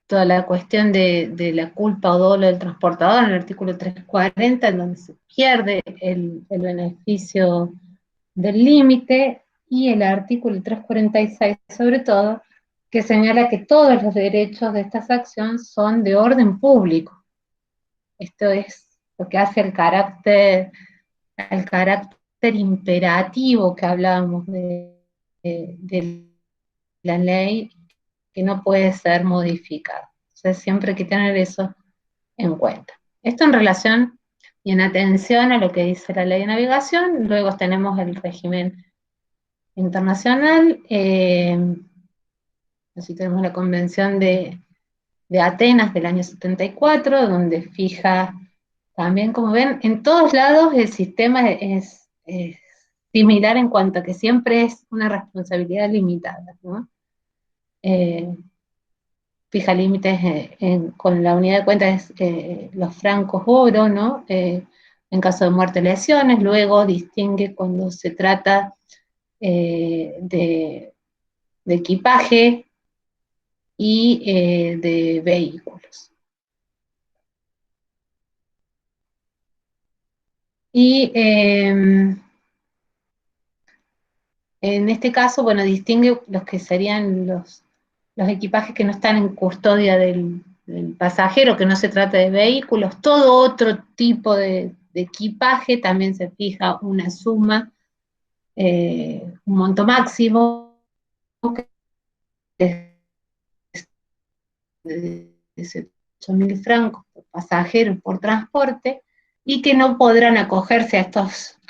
toda la cuestión de la culpa o dolo del transportador en el artículo 340, en donde se pierde el beneficio del límite, y el artículo 346, sobre todo, que señala que todos los derechos de esta acción son de orden público. Esto es lo que hace el carácter imperativo que hablábamos de la ley, que no puede ser modificado. Entonces siempre hay que tener eso en cuenta. Esto en relación y en atención a lo que dice la ley de navegación. Luego tenemos el régimen internacional, así tenemos la Convención de Atenas del año 74, donde fija también, como ven, en todos lados el sistema es similar en cuanto a que siempre es una responsabilidad limitada, ¿no? Fija límites con la unidad de cuenta es los francos oro, ¿no? En caso de muerte, lesiones. Luego distingue cuando se trata de equipaje y de vehículos. Y en este caso, bueno, distingue los que serían los equipajes que no están en custodia del pasajero, que no se trata de vehículos. Todo otro tipo de equipaje también se fija una suma, un monto máximo, que es de 18.000 francos por pasajero por transporte, y que no podrán acogerse a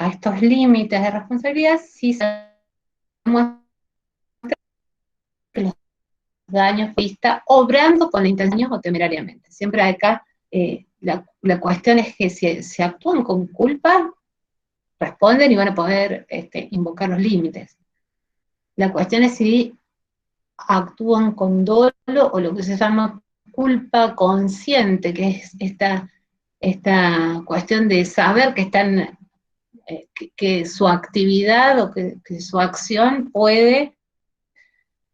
estos límites de responsabilidad si se muestra que los daños vista obrando con intención o temerariamente. Siempre acá la cuestión es que si se actúan con culpa, responden y van a poder invocar los límites. La cuestión es si actúan con dolo o lo que se llama culpa consciente, que es esta cuestión de saber que están, que su actividad o que su acción puede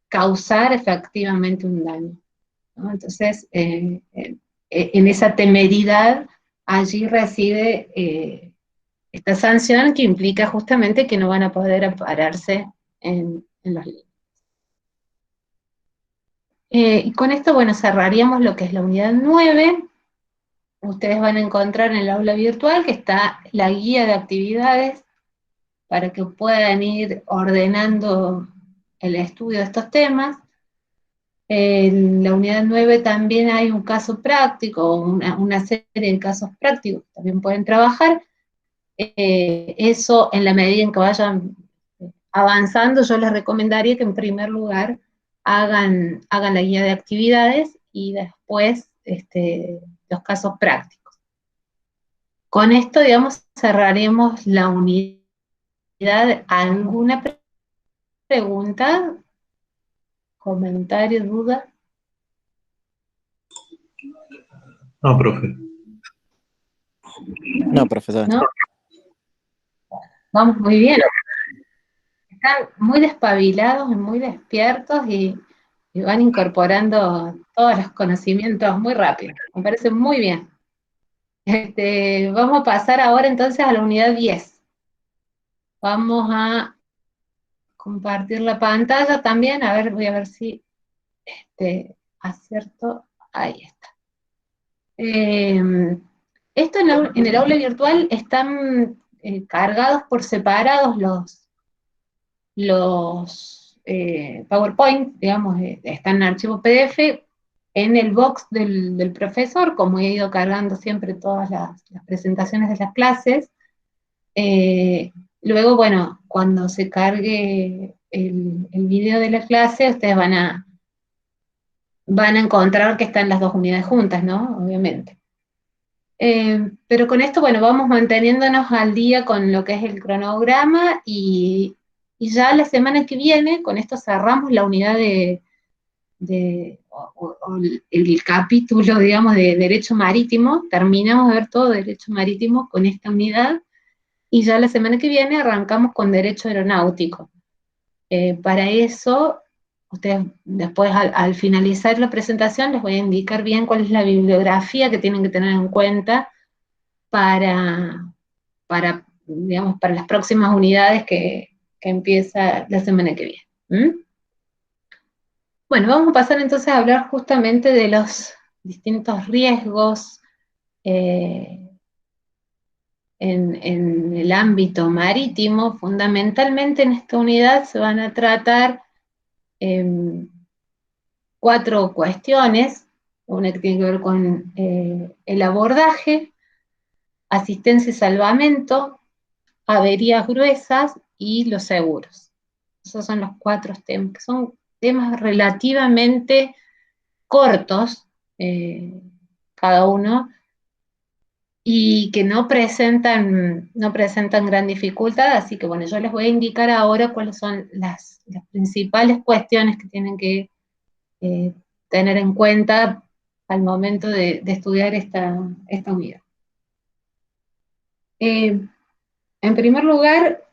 causar efectivamente un daño, ¿no? Entonces, en esa temeridad, allí reside esta sanción, que implica justamente que no van a poder ampararse en los límites. Y con esto, bueno, cerraríamos lo que es la unidad 9. Ustedes van a encontrar en el aula virtual que está la guía de actividades para que puedan ir ordenando el estudio de estos temas. En la unidad 9 también hay un caso práctico, una serie de casos prácticos que también pueden trabajar. Eso, en la medida en que vayan avanzando, yo les recomendaría que en primer lugar hagan la guía de actividades y después los casos prácticos. Con esto, digamos, cerraremos la unidad. ¿Alguna pregunta, comentario, duda? No, profe. No, profesor. ¿No? Vamos muy bien. Están muy despabilados y muy despiertos y van incorporando todos los conocimientos muy rápido. Me parece muy bien. Vamos a pasar ahora entonces a la unidad 10. Vamos a compartir la pantalla también. A ver, voy a ver si acierto. Ahí está. Esto en el aula virtual están cargados por separados los PowerPoint, digamos, están en archivo PDF en el box del profesor, como he ido cargando siempre todas las presentaciones de las clases. Luego, bueno, cuando se cargue el video de la clase, ustedes van a encontrar que están las dos unidades juntas, ¿no? Obviamente. Pero con esto, bueno, vamos manteniéndonos al día con lo que es el cronograma, y ya la semana que viene, con esto cerramos la unidad de o el capítulo, digamos, de Derecho Marítimo. Terminamos de ver todo Derecho Marítimo con esta unidad, y ya la semana que viene arrancamos con Derecho Aeronáutico. Para eso, ustedes después al finalizar la presentación les voy a indicar bien cuál es la bibliografía que tienen que tener en cuenta digamos, para las próximas unidades que empieza la semana que viene. Bueno, vamos a pasar entonces a hablar justamente de los distintos riesgos en el ámbito marítimo. Fundamentalmente en esta unidad se van a tratar 4 cuestiones, una que tiene que ver con el abordaje, asistencia y salvamento, averías gruesas y los seguros. Esos son los 4 temas, que son temas relativamente cortos, cada uno, y que no presentan gran dificultad. Así que bueno, yo les voy a indicar ahora cuáles son las principales cuestiones que tienen que tener en cuenta al momento de estudiar esta unidad. En primer lugar,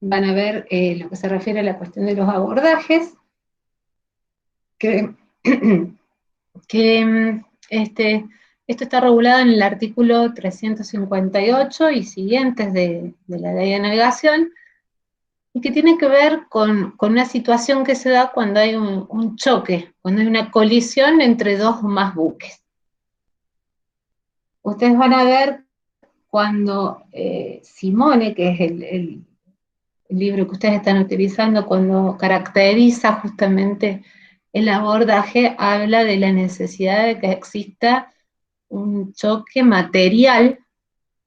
van a ver lo que se refiere a la cuestión de los abordajes, que esto está regulado en el artículo 358 y siguientes de la Ley de Navegación, y que tiene que ver con una situación que se da cuando hay un choque, cuando hay una colisión entre 2 o más buques. Ustedes van a ver cuando Simone, que es el libro que ustedes están utilizando, cuando caracteriza justamente el abordaje, habla de la necesidad de que exista un choque material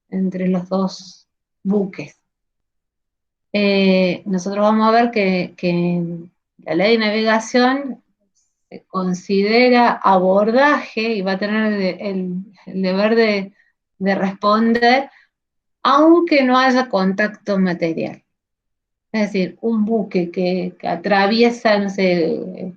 entre los 2 buques. Nosotros vamos a ver que en la Ley de Navegación se considera abordaje y va a tener el deber de responder aunque no haya contacto material. Es decir, un buque que atraviesa, no sé,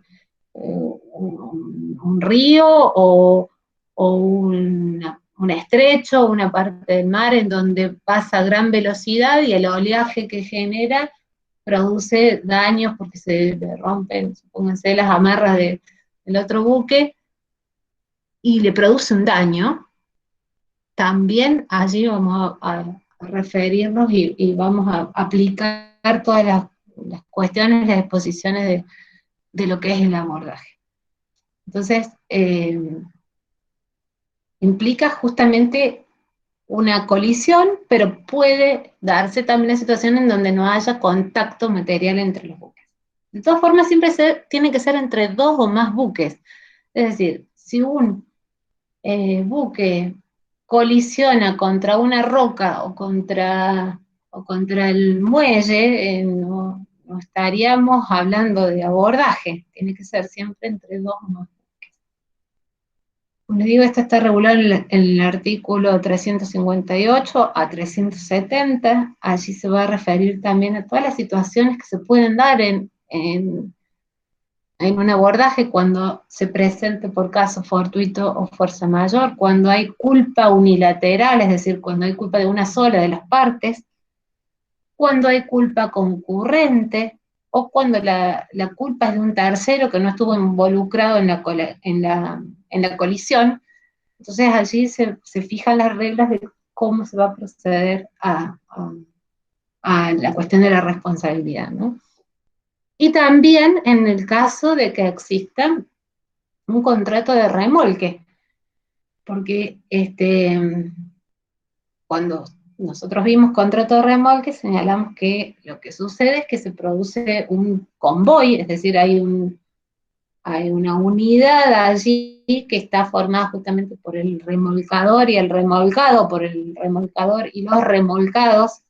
un río o un estrecho, una parte del mar en donde pasa a gran velocidad y el oleaje que genera produce daños porque se le rompen, supónganse, las amarras del otro buque y le produce un daño. También allí vamos a referirnos y vamos a aplicar todas las cuestiones, las exposiciones de lo que es el abordaje. Entonces, implica justamente una colisión, pero puede darse también la situación en donde no haya contacto material entre los buques. De todas formas, siempre tiene que ser entre 2 o más buques. Es decir, si un buque colisiona contra una roca o contra el muelle, no estaríamos hablando de abordaje. Tiene que ser siempre entre 2 o más. Como les digo, esto está regulado en el artículo 358 a 370. Allí se va a referir también a todas las situaciones que se pueden dar en un abordaje cuando se presente por caso fortuito o fuerza mayor, cuando hay culpa unilateral, es decir, cuando hay culpa de una sola de las partes, cuando hay culpa concurrente, o cuando la culpa es de un tercero que no estuvo involucrado en la colisión. Entonces allí se fijan las reglas de cómo se va a proceder a la cuestión de la responsabilidad, ¿no? Y también en el caso de que exista un contrato de remolque, porque cuando nosotros vimos contrato de remolque señalamos que lo que sucede es que se produce un convoy, es decir, hay una unidad allí que está formada justamente por el remolcador y el remolcado, por el remolcador y los remolcados,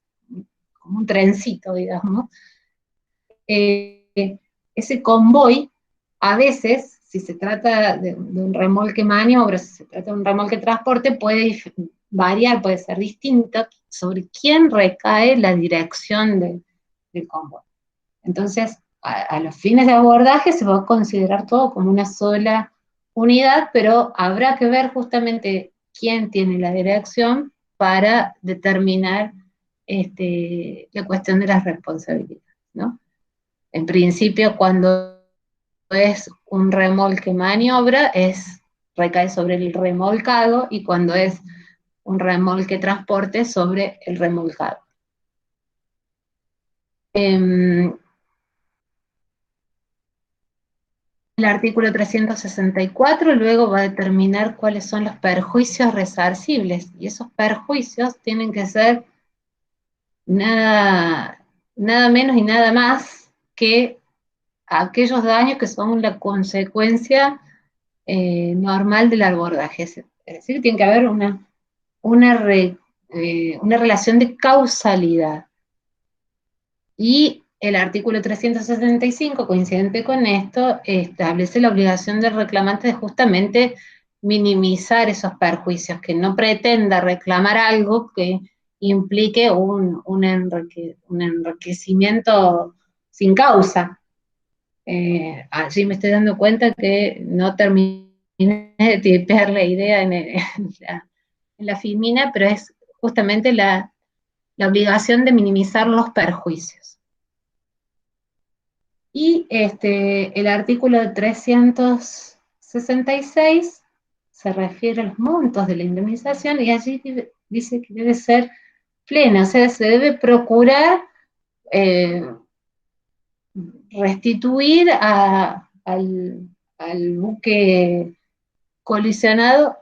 como un trencito, digamos. Ese convoy, a veces, si se trata de un remolque maniobra, si se trata de un remolque transporte, puede variar, puede ser distinto sobre quién recae la dirección del convoy. Entonces, a los fines de abordaje se va a considerar todo como una sola unidad, pero habrá que ver justamente quién tiene la dirección para determinar la cuestión de las responsabilidades, ¿no? En principio, cuando es un remolque maniobra, recae sobre el remolcado, y cuando es un remolque transporte, sobre el remolcado. El artículo 364 luego va a determinar cuáles son los perjuicios resarcibles, y esos perjuicios tienen que ser nada menos y nada más que aquellos daños que son la consecuencia normal del abordaje. Es decir, tiene que haber una relación de causalidad. Y el artículo 365, coincidente con esto, establece la obligación del reclamante de justamente minimizar esos perjuicios, que no pretenda reclamar algo que implique un enriquecimiento sin causa. Allí me estoy dando cuenta que no terminé de tipear la idea en la filmina, pero es justamente la obligación de minimizar los perjuicios. Y el artículo 366 se refiere a los montos de la indemnización, y allí dice que debe ser plena, o sea, se debe procurar restituir al buque colisionado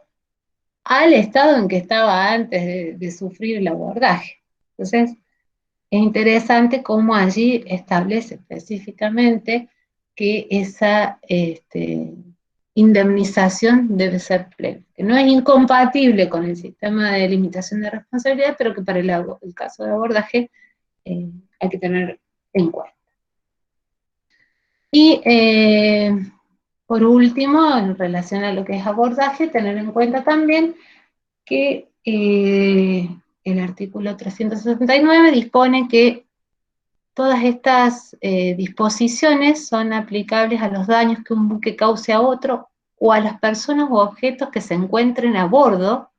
al estado en que estaba antes de sufrir el abordaje. Entonces, es interesante cómo allí establece específicamente que esa indemnización debe ser plena, que no es incompatible con el sistema de limitación de responsabilidad, pero que para el caso de abordaje hay que tener en cuenta. Y por último, en relación a lo que es abordaje, tener en cuenta también que el artículo 369 dispone que todas estas disposiciones son aplicables a los daños que un buque cause a otro o a las personas u objetos que se encuentren a bordo,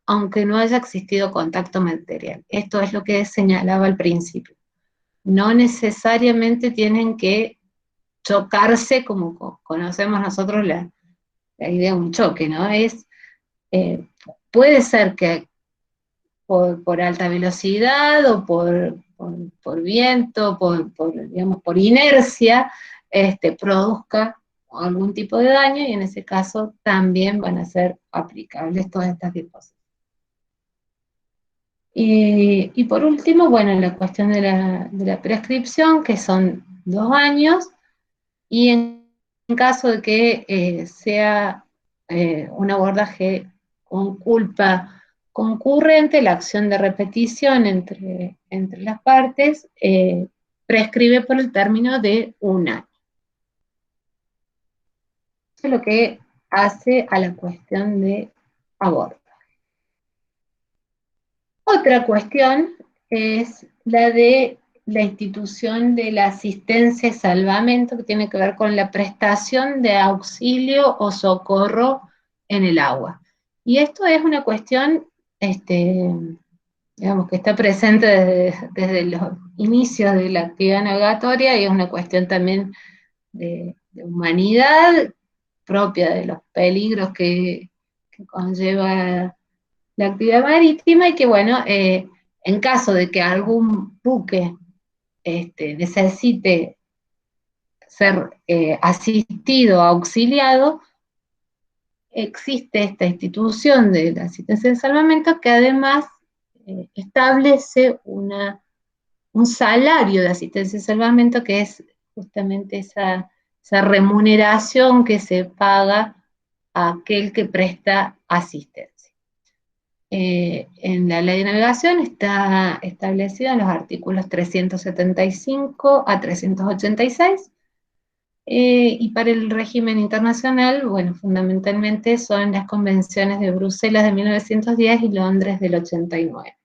aunque no haya existido contacto material. Esto es lo que señalaba al principio. No necesariamente tienen que chocarse como conocemos nosotros la idea de un choque, ¿no? Puede ser que por alta velocidad o por viento, digamos, por inercia, produzca algún tipo de daño, y en ese caso también van a ser aplicables todas estas disposiciones. Y por último, bueno, la cuestión de la prescripción, que son 2 años, y en caso de que sea un abordaje con culpa concurrente, la acción de repetición entre las partes prescribe por el término de 1 año. Eso es lo que hace a la cuestión de abordaje. Otra cuestión es la de la institución de la asistencia y salvamento, que tiene que ver con la prestación de auxilio o socorro en el agua. Y esto es una cuestión, digamos, que está presente desde los inicios de la actividad navegatoria, y es una cuestión también de humanidad, propia de los peligros que conlleva la actividad marítima, y que, bueno, en caso de que algún buque necesite ser asistido o auxiliado, existe esta institución de la asistencia de salvamento, que además establece un salario de asistencia y salvamento, que es justamente esa remuneración que se paga a aquel que presta asistencia. En la ley de navegación está establecido en los artículos 375 a 386, y para el régimen internacional, bueno, fundamentalmente son las convenciones de Bruselas de 1910 y Londres del 89.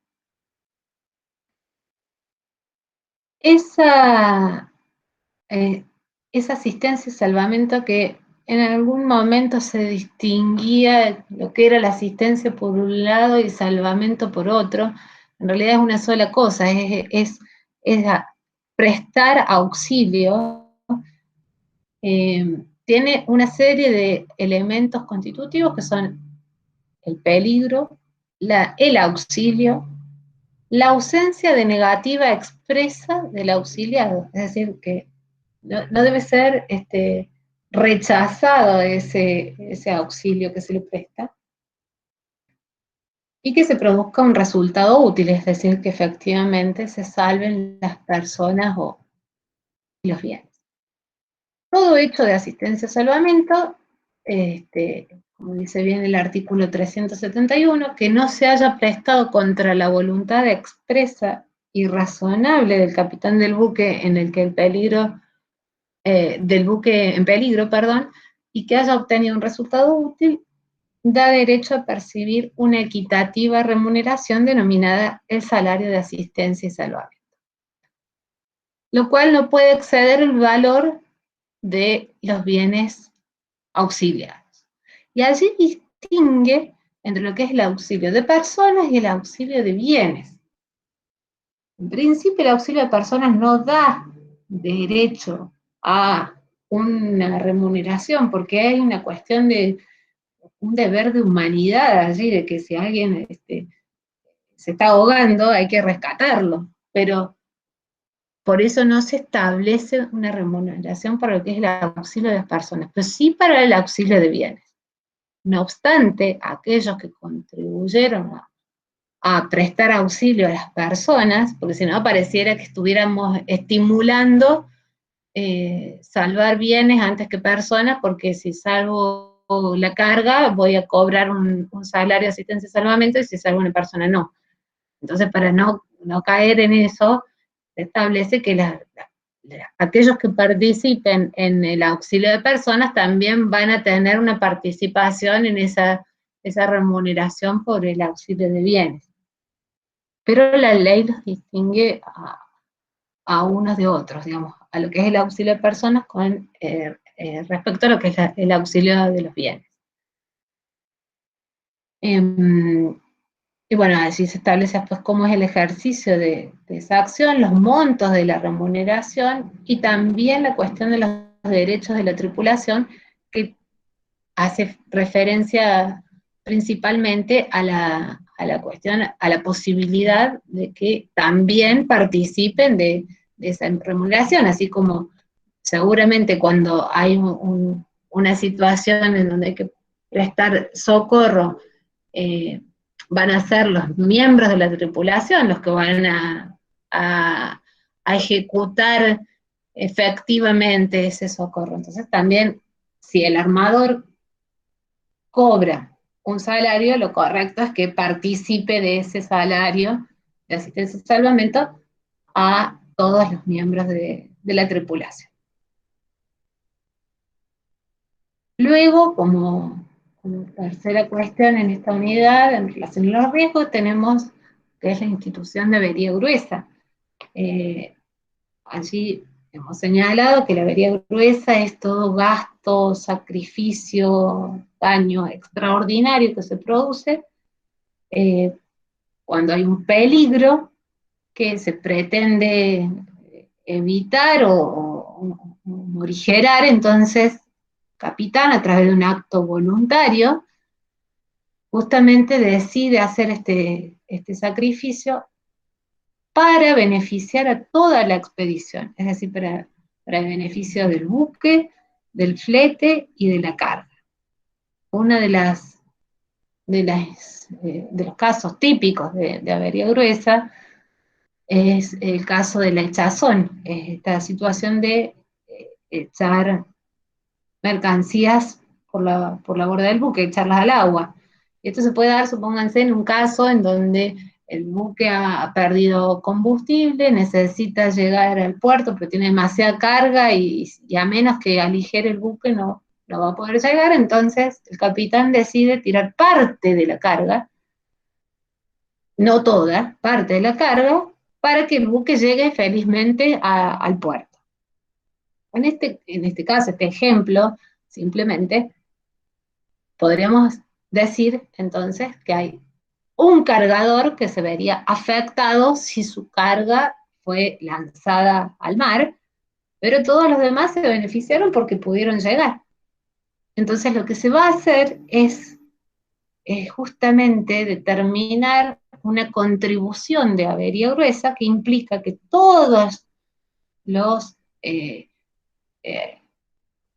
esa asistencia y salvamento que en algún momento se distinguía lo que era la asistencia por un lado y salvamento por otro. En realidad es una sola cosa, es prestar auxilio. Tiene una serie de elementos constitutivos que son el peligro, el auxilio, la ausencia de negativa expresa del auxiliado, es decir, que no debe ser rechazado ese auxilio que se le presta, y que se produzca un resultado útil, es decir, que efectivamente se salven las personas o los bienes. Todo hecho de asistencia o salvamento, como dice bien el artículo 371, que no se haya prestado contra la voluntad expresa y razonable del capitán del buque en el que el peligro, del buque en peligro, perdón, y que haya obtenido un resultado útil, da derecho a percibir una equitativa remuneración denominada el salario de asistencia y salvamento, lo cual no puede exceder el valor de los bienes auxiliados. Y allí distingue entre lo que es el auxilio de personas y el auxilio de bienes. En principio, el auxilio de personas no da derecho a una remuneración, porque hay una cuestión de un deber de humanidad allí, de que si alguien se está ahogando, hay que rescatarlo, pero por eso no se establece una remuneración para lo que es el auxilio de las personas, pero sí para el auxilio de bienes. No obstante, aquellos que contribuyeron a prestar auxilio a las personas, porque si no pareciera que estuviéramos estimulando salvar bienes antes que personas, porque si salvo la carga voy a cobrar un salario de asistencia y salvamento, y si salvo una persona no. Entonces, para no caer en eso, se establece que aquellos que participen en el auxilio de personas también van a tener una participación en esa remuneración por el auxilio de bienes. Pero la ley los distingue a unos de otros, digamos, a lo que es el auxilio de personas con respecto a lo que es el auxilio de los bienes. Y bueno, allí se establece pues cómo es el ejercicio de esa acción, los montos de la remuneración y también la cuestión de los derechos de la tripulación, que hace referencia principalmente a la cuestión, a la posibilidad de que también participen de esa remuneración, así como seguramente cuando hay una situación en donde hay que prestar socorro, van a ser los miembros de la tripulación los que van a ejecutar efectivamente ese socorro. Entonces también, si el armador cobra un salario, lo correcto es que participe de ese salario de asistencia y salvamento a todos los miembros de la tripulación. Luego, como tercera cuestión en esta unidad, en relación a los riesgos, tenemos que es la institución de avería gruesa. Allí hemos señalado que la avería gruesa es todo gasto, sacrificio, daño extraordinario que se produce cuando hay un peligro que se pretende evitar o morigerar. Entonces, capitán, a través de un acto voluntario, justamente decide hacer este sacrificio para beneficiar a toda la expedición, es decir, para el beneficio del buque, del flete y de la carga. Uno de los casos típicos de avería gruesa es el caso de la hinchazón, esta situación de echar mercancías por la borda del buque, echarlas al agua. Y esto se puede dar, supónganse, en un caso en donde el buque ha perdido combustible, necesita llegar al puerto, pero tiene demasiada carga y a menos que aligere el buque no va a poder llegar. Entonces el capitán decide tirar parte de la carga, no toda, parte de la carga, para que el buque llegue felizmente al puerto. En este caso, este ejemplo, simplemente podríamos decir entonces que hay un cargador que se vería afectado si su carga fue lanzada al mar, pero todos los demás se beneficiaron porque pudieron llegar. Entonces lo que se va a hacer es justamente determinar una contribución de avería gruesa que implica que todos los eh,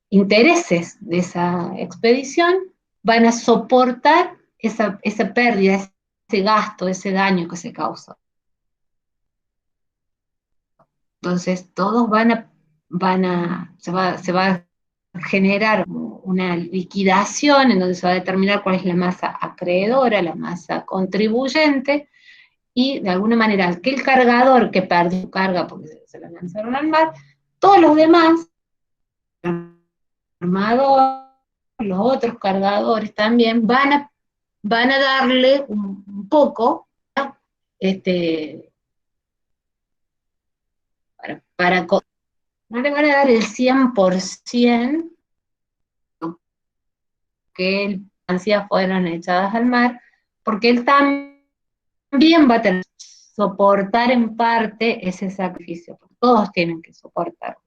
intereses de esa expedición van a soportar esa pérdida, ese gasto, ese daño que se causó. Entonces, todos se va a generar una liquidación en donde se va a determinar cuál es la masa acreedora, la masa contribuyente, y de alguna manera aquel cargador que perdió su carga porque se la lanzaron al mar, todos los demás, el armador, los otros cargadores también, van a darle un poco, este, para no le van a dar el 100% que el mercancías fueron echadas al mar, porque él también va a tener que soportar en parte ese sacrificio, porque todos tienen que soportar.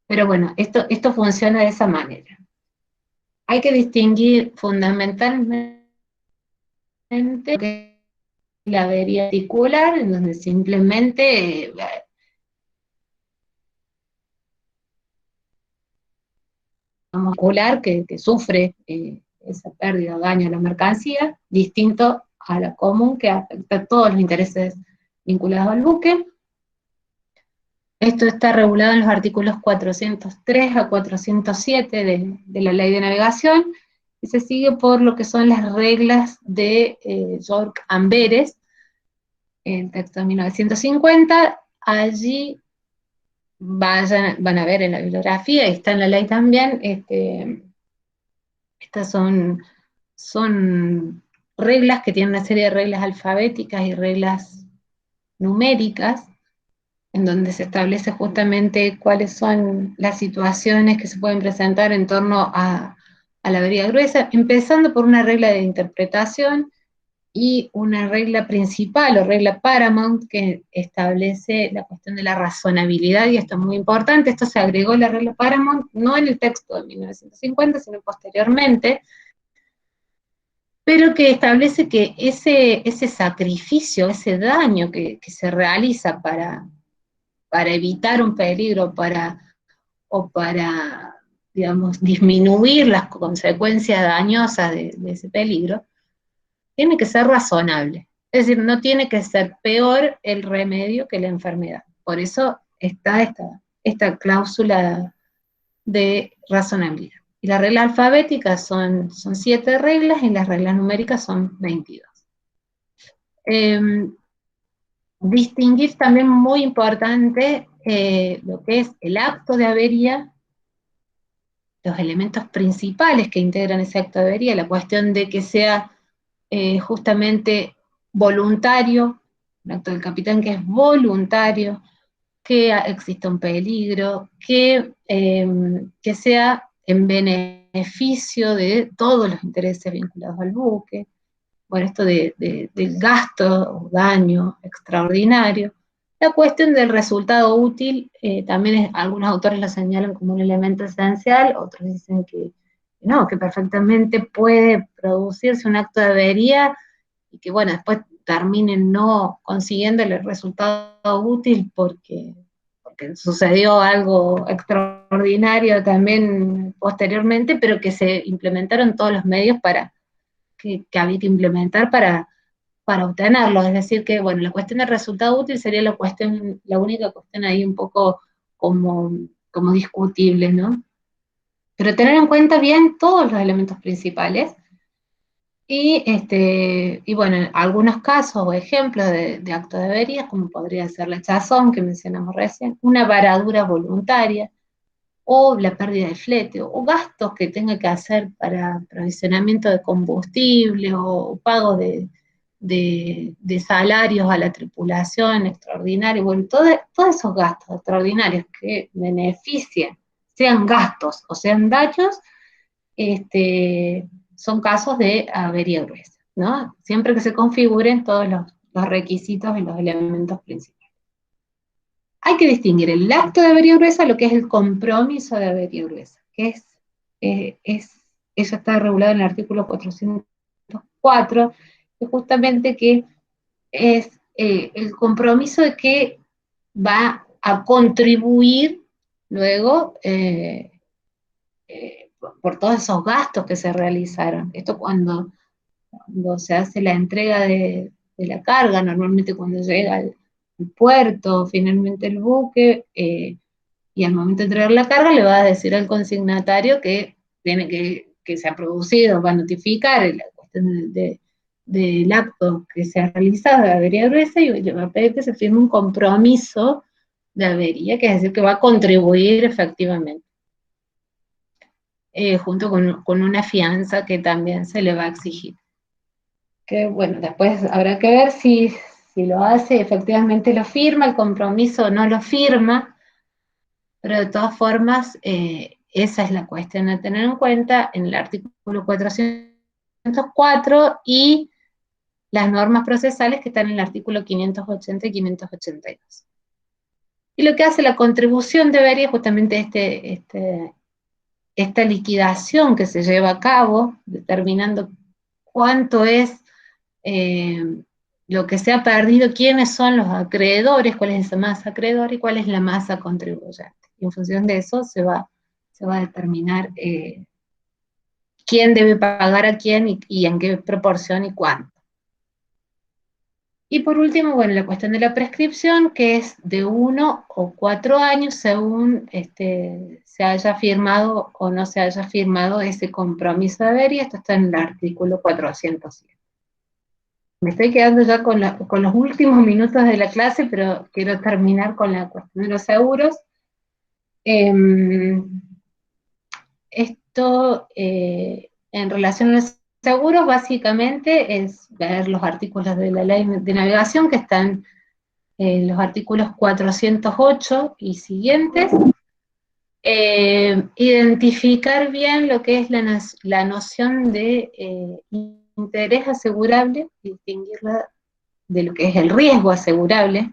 Pero bueno, esto funciona de esa manera. Hay que distinguir fundamentalmente lo que es la avería articular, en donde simplemente muscular que sufre esa pérdida o daño a la mercancía, distinto a la común que afecta a todos los intereses vinculados al buque. Esto está regulado en los artículos 403 a 407 de la Ley de Navegación, y se sigue por lo que son las reglas de York Amberes, el texto de 1950. Allí van a ver en la bibliografía, y está en la ley también, estas son reglas que tienen una serie de reglas alfabéticas y reglas numéricas, en donde se establece justamente cuáles son las situaciones que se pueden presentar en torno a la avería gruesa, empezando por una regla de interpretación y una regla principal o regla paramount que establece la cuestión de la razonabilidad, y esto es muy importante. Esto se agregó la regla paramount no en el texto de 1950, sino posteriormente, pero que establece que ese sacrificio, ese daño que se realiza para evitar un peligro, o para, digamos, disminuir las consecuencias dañosas de ese peligro, tiene que ser razonable. Es decir, no tiene que ser peor el remedio que la enfermedad. Por eso está esta cláusula de razonabilidad. Y las reglas alfabéticas son 7 reglas, y las reglas numéricas son 22. Distinguir también muy importante lo que es el acto de avería, los elementos principales que integran ese acto de avería, la cuestión de que sea justamente voluntario, un acto del capitán que es voluntario, que exista un peligro, que sea en beneficio de todos los intereses vinculados al buque. Bueno, esto del gasto o daño extraordinario. La cuestión del resultado útil, también algunos autores lo señalan como un elemento esencial, otros dicen que no, que perfectamente puede producirse un acto de avería y que, bueno, después terminen no consiguiendo el resultado útil porque sucedió algo extraordinario también posteriormente, pero que se implementaron todos los medios que había que implementar para obtenerlo. Es decir que, bueno, la cuestión del resultado útil sería la única cuestión ahí un poco como discutible, ¿no? Pero tener en cuenta bien todos los elementos principales. Y bueno, en algunos casos o ejemplos de acto de avería, como podría ser la hinchazón que mencionamos recién, una varadura voluntaria, o la pérdida de flete, o gastos que tenga que hacer para aprovisionamiento de combustible, o pago de salarios a la tripulación extraordinaria, bueno, todos esos gastos extraordinarios que beneficien, sean gastos o sean daños, son casos de avería gruesa, ¿no? Siempre que se configuren todos los requisitos y los elementos principales. Hay que distinguir el acto de avería gruesa, lo que es el compromiso de avería gruesa, que eso está regulado en el artículo 404, que justamente que es el compromiso de que va a contribuir luego por todos esos gastos que se realizaron. Esto cuando se hace la entrega de la carga, normalmente cuando llega al puerto, finalmente el buque, y al momento de entregar la carga le va a decir al consignatario que tiene que se ha producido, va a notificar la cuestión del acto que se ha realizado de avería gruesa, y le va a pedir que se firme un compromiso de avería, que es decir, que va a contribuir efectivamente, junto con una fianza que también se le va a exigir. Que bueno, después habrá que ver si lo hace, efectivamente lo firma, el compromiso no lo firma, pero de todas formas, esa es la cuestión a tener en cuenta en el artículo 404 y las normas procesales que están en el artículo 580 y 582. Y lo que hace la contribución de avería es justamente esta liquidación que se lleva a cabo, determinando cuánto es lo que se ha perdido, quiénes son los acreedores, cuál es esa masa acreedora y cuál es la masa contribuyente. Y en función de eso se va a determinar quién debe pagar a quién y en qué proporción y cuánto. Y por último, bueno, la cuestión de la prescripción, que es de 1 o 4 años según se haya firmado o no se haya firmado ese compromiso de avería. Esto está en el artículo 407. Me estoy quedando ya con los últimos minutos de la clase, pero quiero terminar con la cuestión de los seguros. Esto, en relación a los seguros, básicamente es ver los artículos de la ley de navegación, que están en los artículos 408 y siguientes. Identificar bien lo que es la noción de interés asegurable, distinguirla de lo que es el riesgo asegurable.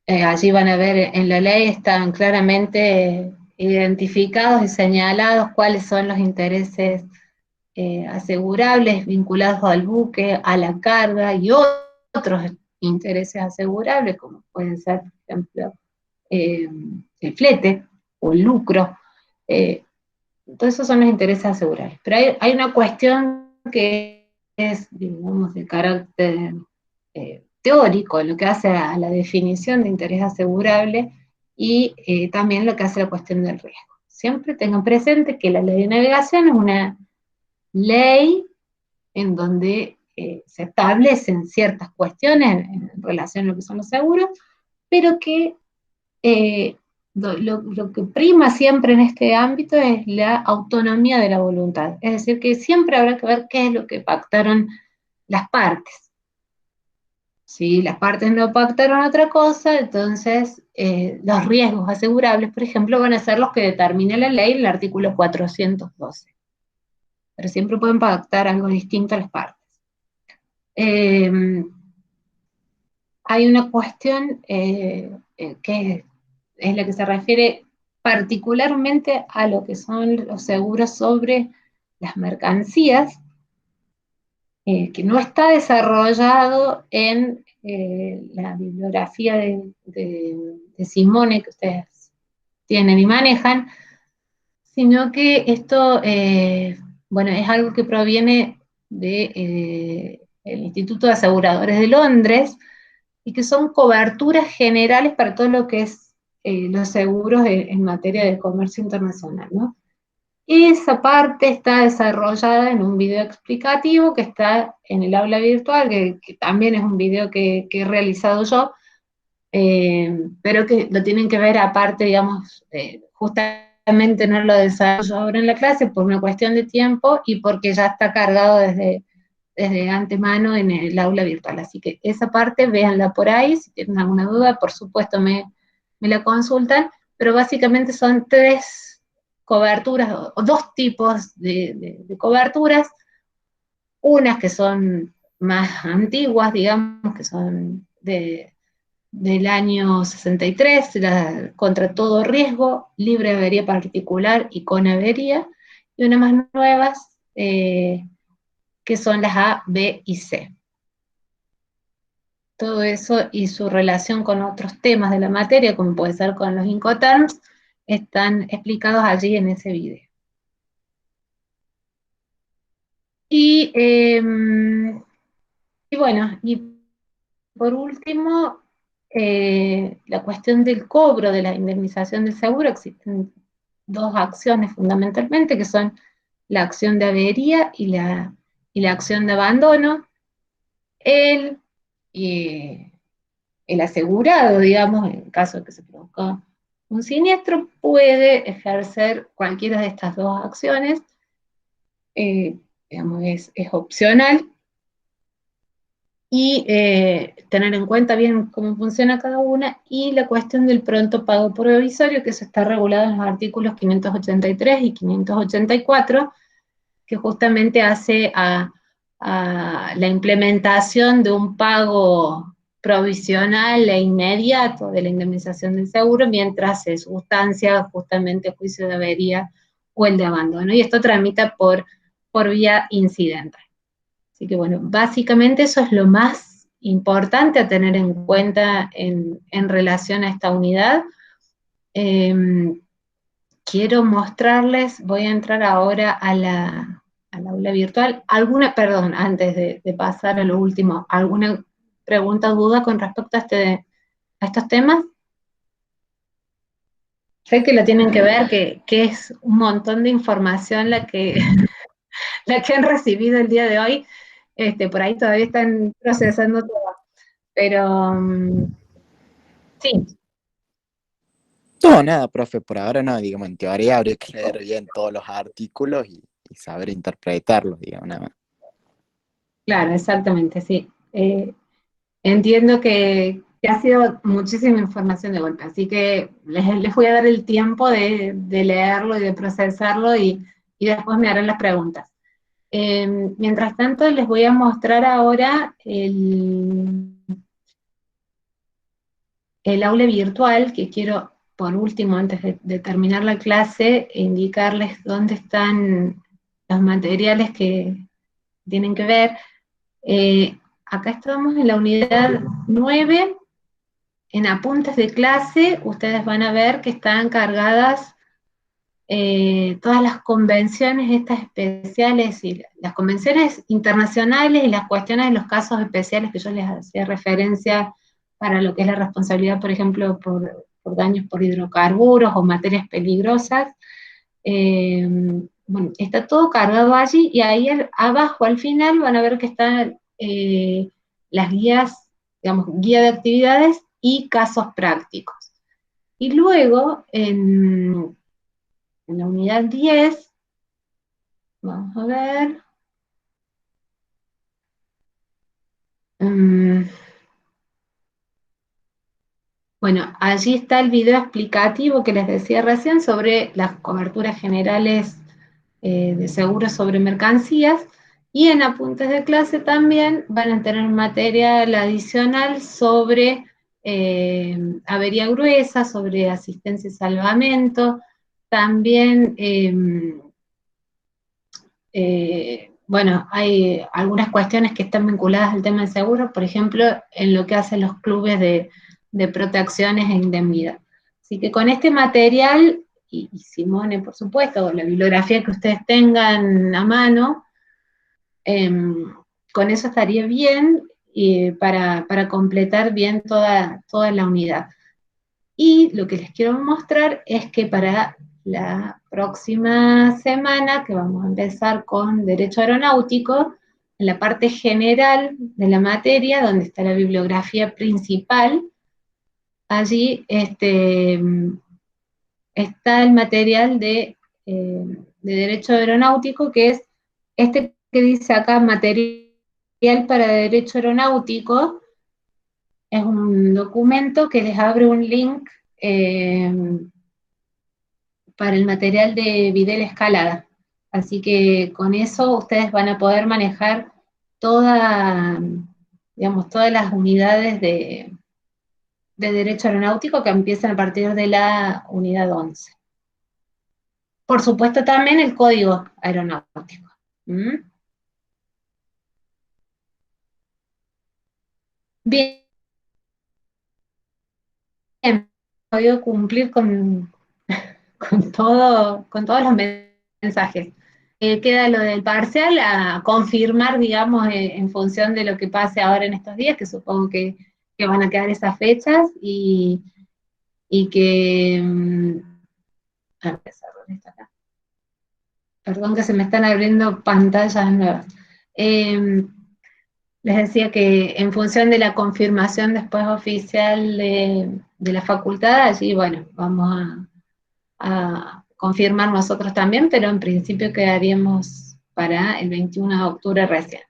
Allí van a ver, en la ley están claramente identificados y señalados cuáles son los intereses asegurables vinculados al buque, a la carga y otros intereses asegurables, como pueden ser, por ejemplo, el flete o el lucro. Todos esos son los intereses asegurables. Pero hay una cuestión que es, digamos, de carácter teórico, lo que hace a la definición de interés asegurable y también lo que hace la cuestión del riesgo. Siempre tengan presente que la ley de navegación es una ley en donde se establecen ciertas cuestiones en relación a lo que son los seguros, pero que lo que prima siempre en este ámbito es la autonomía de la voluntad. Es decir, que siempre habrá que ver qué es lo que pactaron las partes. Si las partes no pactaron otra cosa, entonces los riesgos asegurables, por ejemplo, van a ser los que determina la ley en el artículo 412. Pero siempre pueden pactar algo distinto a las partes. Hay una cuestión que es la que se refiere particularmente a lo que son los seguros sobre las mercancías, que no está desarrollado en la bibliografía de Simone que ustedes tienen y manejan, sino que esto, bueno, es algo que proviene del Instituto de Aseguradores de Londres, y que son coberturas generales para todo lo que es los seguros en materia de comercio internacional, ¿no? Esa parte está desarrollada en un video explicativo que está en el aula virtual, que también es un video que he realizado yo, pero que lo tienen que ver aparte, digamos, justamente no lo desarrollo ahora en la clase por una cuestión de tiempo y porque ya está cargado desde desde antemano en el aula virtual. Así que esa parte, véanla por ahí, si tienen alguna duda, por supuesto me la consultan, pero básicamente son 3 coberturas, o 2 tipos de coberturas, unas que son más antiguas, digamos, que son del año 63, contra todo riesgo, libre avería particular y con avería, y unas más nuevas, que son las A, B y C. Todo eso y su relación con otros temas de la materia, como puede ser con los Incoterms, están explicados allí en ese video. Y, y bueno, y por último, la cuestión del cobro de la indemnización del seguro. Existen 2 acciones fundamentalmente, que son la acción de avería y la acción de abandono. El, el asegurado, digamos, en caso de que se produzca un siniestro, puede ejercer cualquiera de estas 2 acciones, digamos, es opcional, y tener en cuenta bien cómo funciona cada una, y la cuestión del pronto pago provisorio, que eso está regulado en los artículos 583 y 584, que justamente hace a la implementación de un pago provisional e inmediato de la indemnización del seguro, mientras se sustancia justamente el juicio de avería o el de abandono, y esto tramita por vía incidental. Así que bueno, básicamente eso es lo más importante a tener en cuenta en relación a esta unidad. Quiero mostrarles, voy a entrar ahora al aula virtual. Perdón, antes de pasar a lo último, ¿alguna pregunta o duda con respecto a estos temas? Sé que lo tienen que ver, que es un montón de información la que han recibido el día de hoy. Por ahí todavía están procesando todo, pero sí. No, nada, profe, por ahora no, digamos, en teoría habría que leer bien todos los artículos y saber interpretarlos, digamos, nada más. Claro, exactamente, sí. Entiendo que ha sido muchísima información de golpe, así que les voy a dar el tiempo de leerlo y de procesarlo, y después me harán las preguntas. Mientras tanto, les voy a mostrar ahora el aula virtual, que quiero, por último, antes de terminar la clase, indicarles dónde están los materiales que tienen que ver. Acá estamos en la unidad 9, en apuntes de clase. Ustedes van a ver que están cargadas todas las convenciones estas especiales, y las convenciones internacionales, y las cuestiones de los casos especiales que yo les hacía referencia para lo que es la responsabilidad, por ejemplo, por daños por hidrocarburos o materias peligrosas. Bueno, está todo cargado allí, y ahí abajo al final van a ver que están las guías, digamos, guía de actividades y casos prácticos. Y luego, en la unidad 10, vamos a ver, bueno, allí está el video explicativo que les decía recién sobre las coberturas generales de seguros sobre mercancías, y en apuntes de clase también van a tener material adicional sobre avería gruesa, sobre asistencia y salvamento, también, bueno, hay algunas cuestiones que están vinculadas al tema del seguro, por ejemplo, en lo que hacen los clubes de protecciones e indemnidad. Así que con este material, y Simone, por supuesto, o la bibliografía que ustedes tengan a mano, con eso estaría bien, para completar bien toda la unidad. Y lo que les quiero mostrar es que para la próxima semana, que vamos a empezar con Derecho Aeronáutico, en la parte general de la materia, donde está la bibliografía principal, allí está el material de Derecho Aeronáutico, que es este que dice acá, material para Derecho Aeronáutico es un documento que les abre un link para el material de Videla Escalada. Así que con eso ustedes van a poder manejar digamos, todas las unidades de Derecho Aeronáutico que empiezan a partir de la unidad 11. Por supuesto también el Código Aeronáutico. Bien, podido cumplir con todos los mensajes. Queda lo del parcial a confirmar, digamos, en función de lo que pase ahora en estos días, que supongo que van a quedar esas fechas y que... a ver, esto acá. Perdón que se me están abriendo pantallas nuevas. Les decía que en función de la confirmación después oficial de la facultad, allí, bueno, vamos a confirmar nosotros también, pero en principio quedaríamos para el 21 de octubre recién.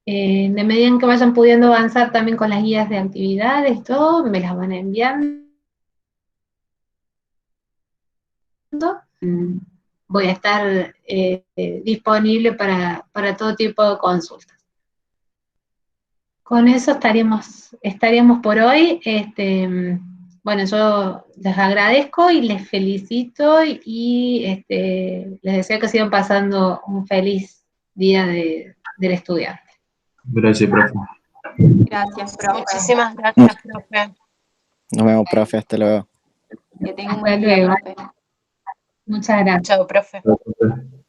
De medida en que vayan pudiendo avanzar también con las guías de actividades y todo, me las van enviando. Voy a estar disponible para todo tipo de consultas. Con eso estaríamos por hoy. Bueno, yo les agradezco y les felicito y les deseo que sigan pasando un feliz día del estudiante. Gracias, profe. Gracias, profe. Muchísimas gracias, profe. Nos vemos, profe, hasta luego. Que tenga un Hasta buen día, luego. profe. Muchas gracias. Chao, profe. Profe.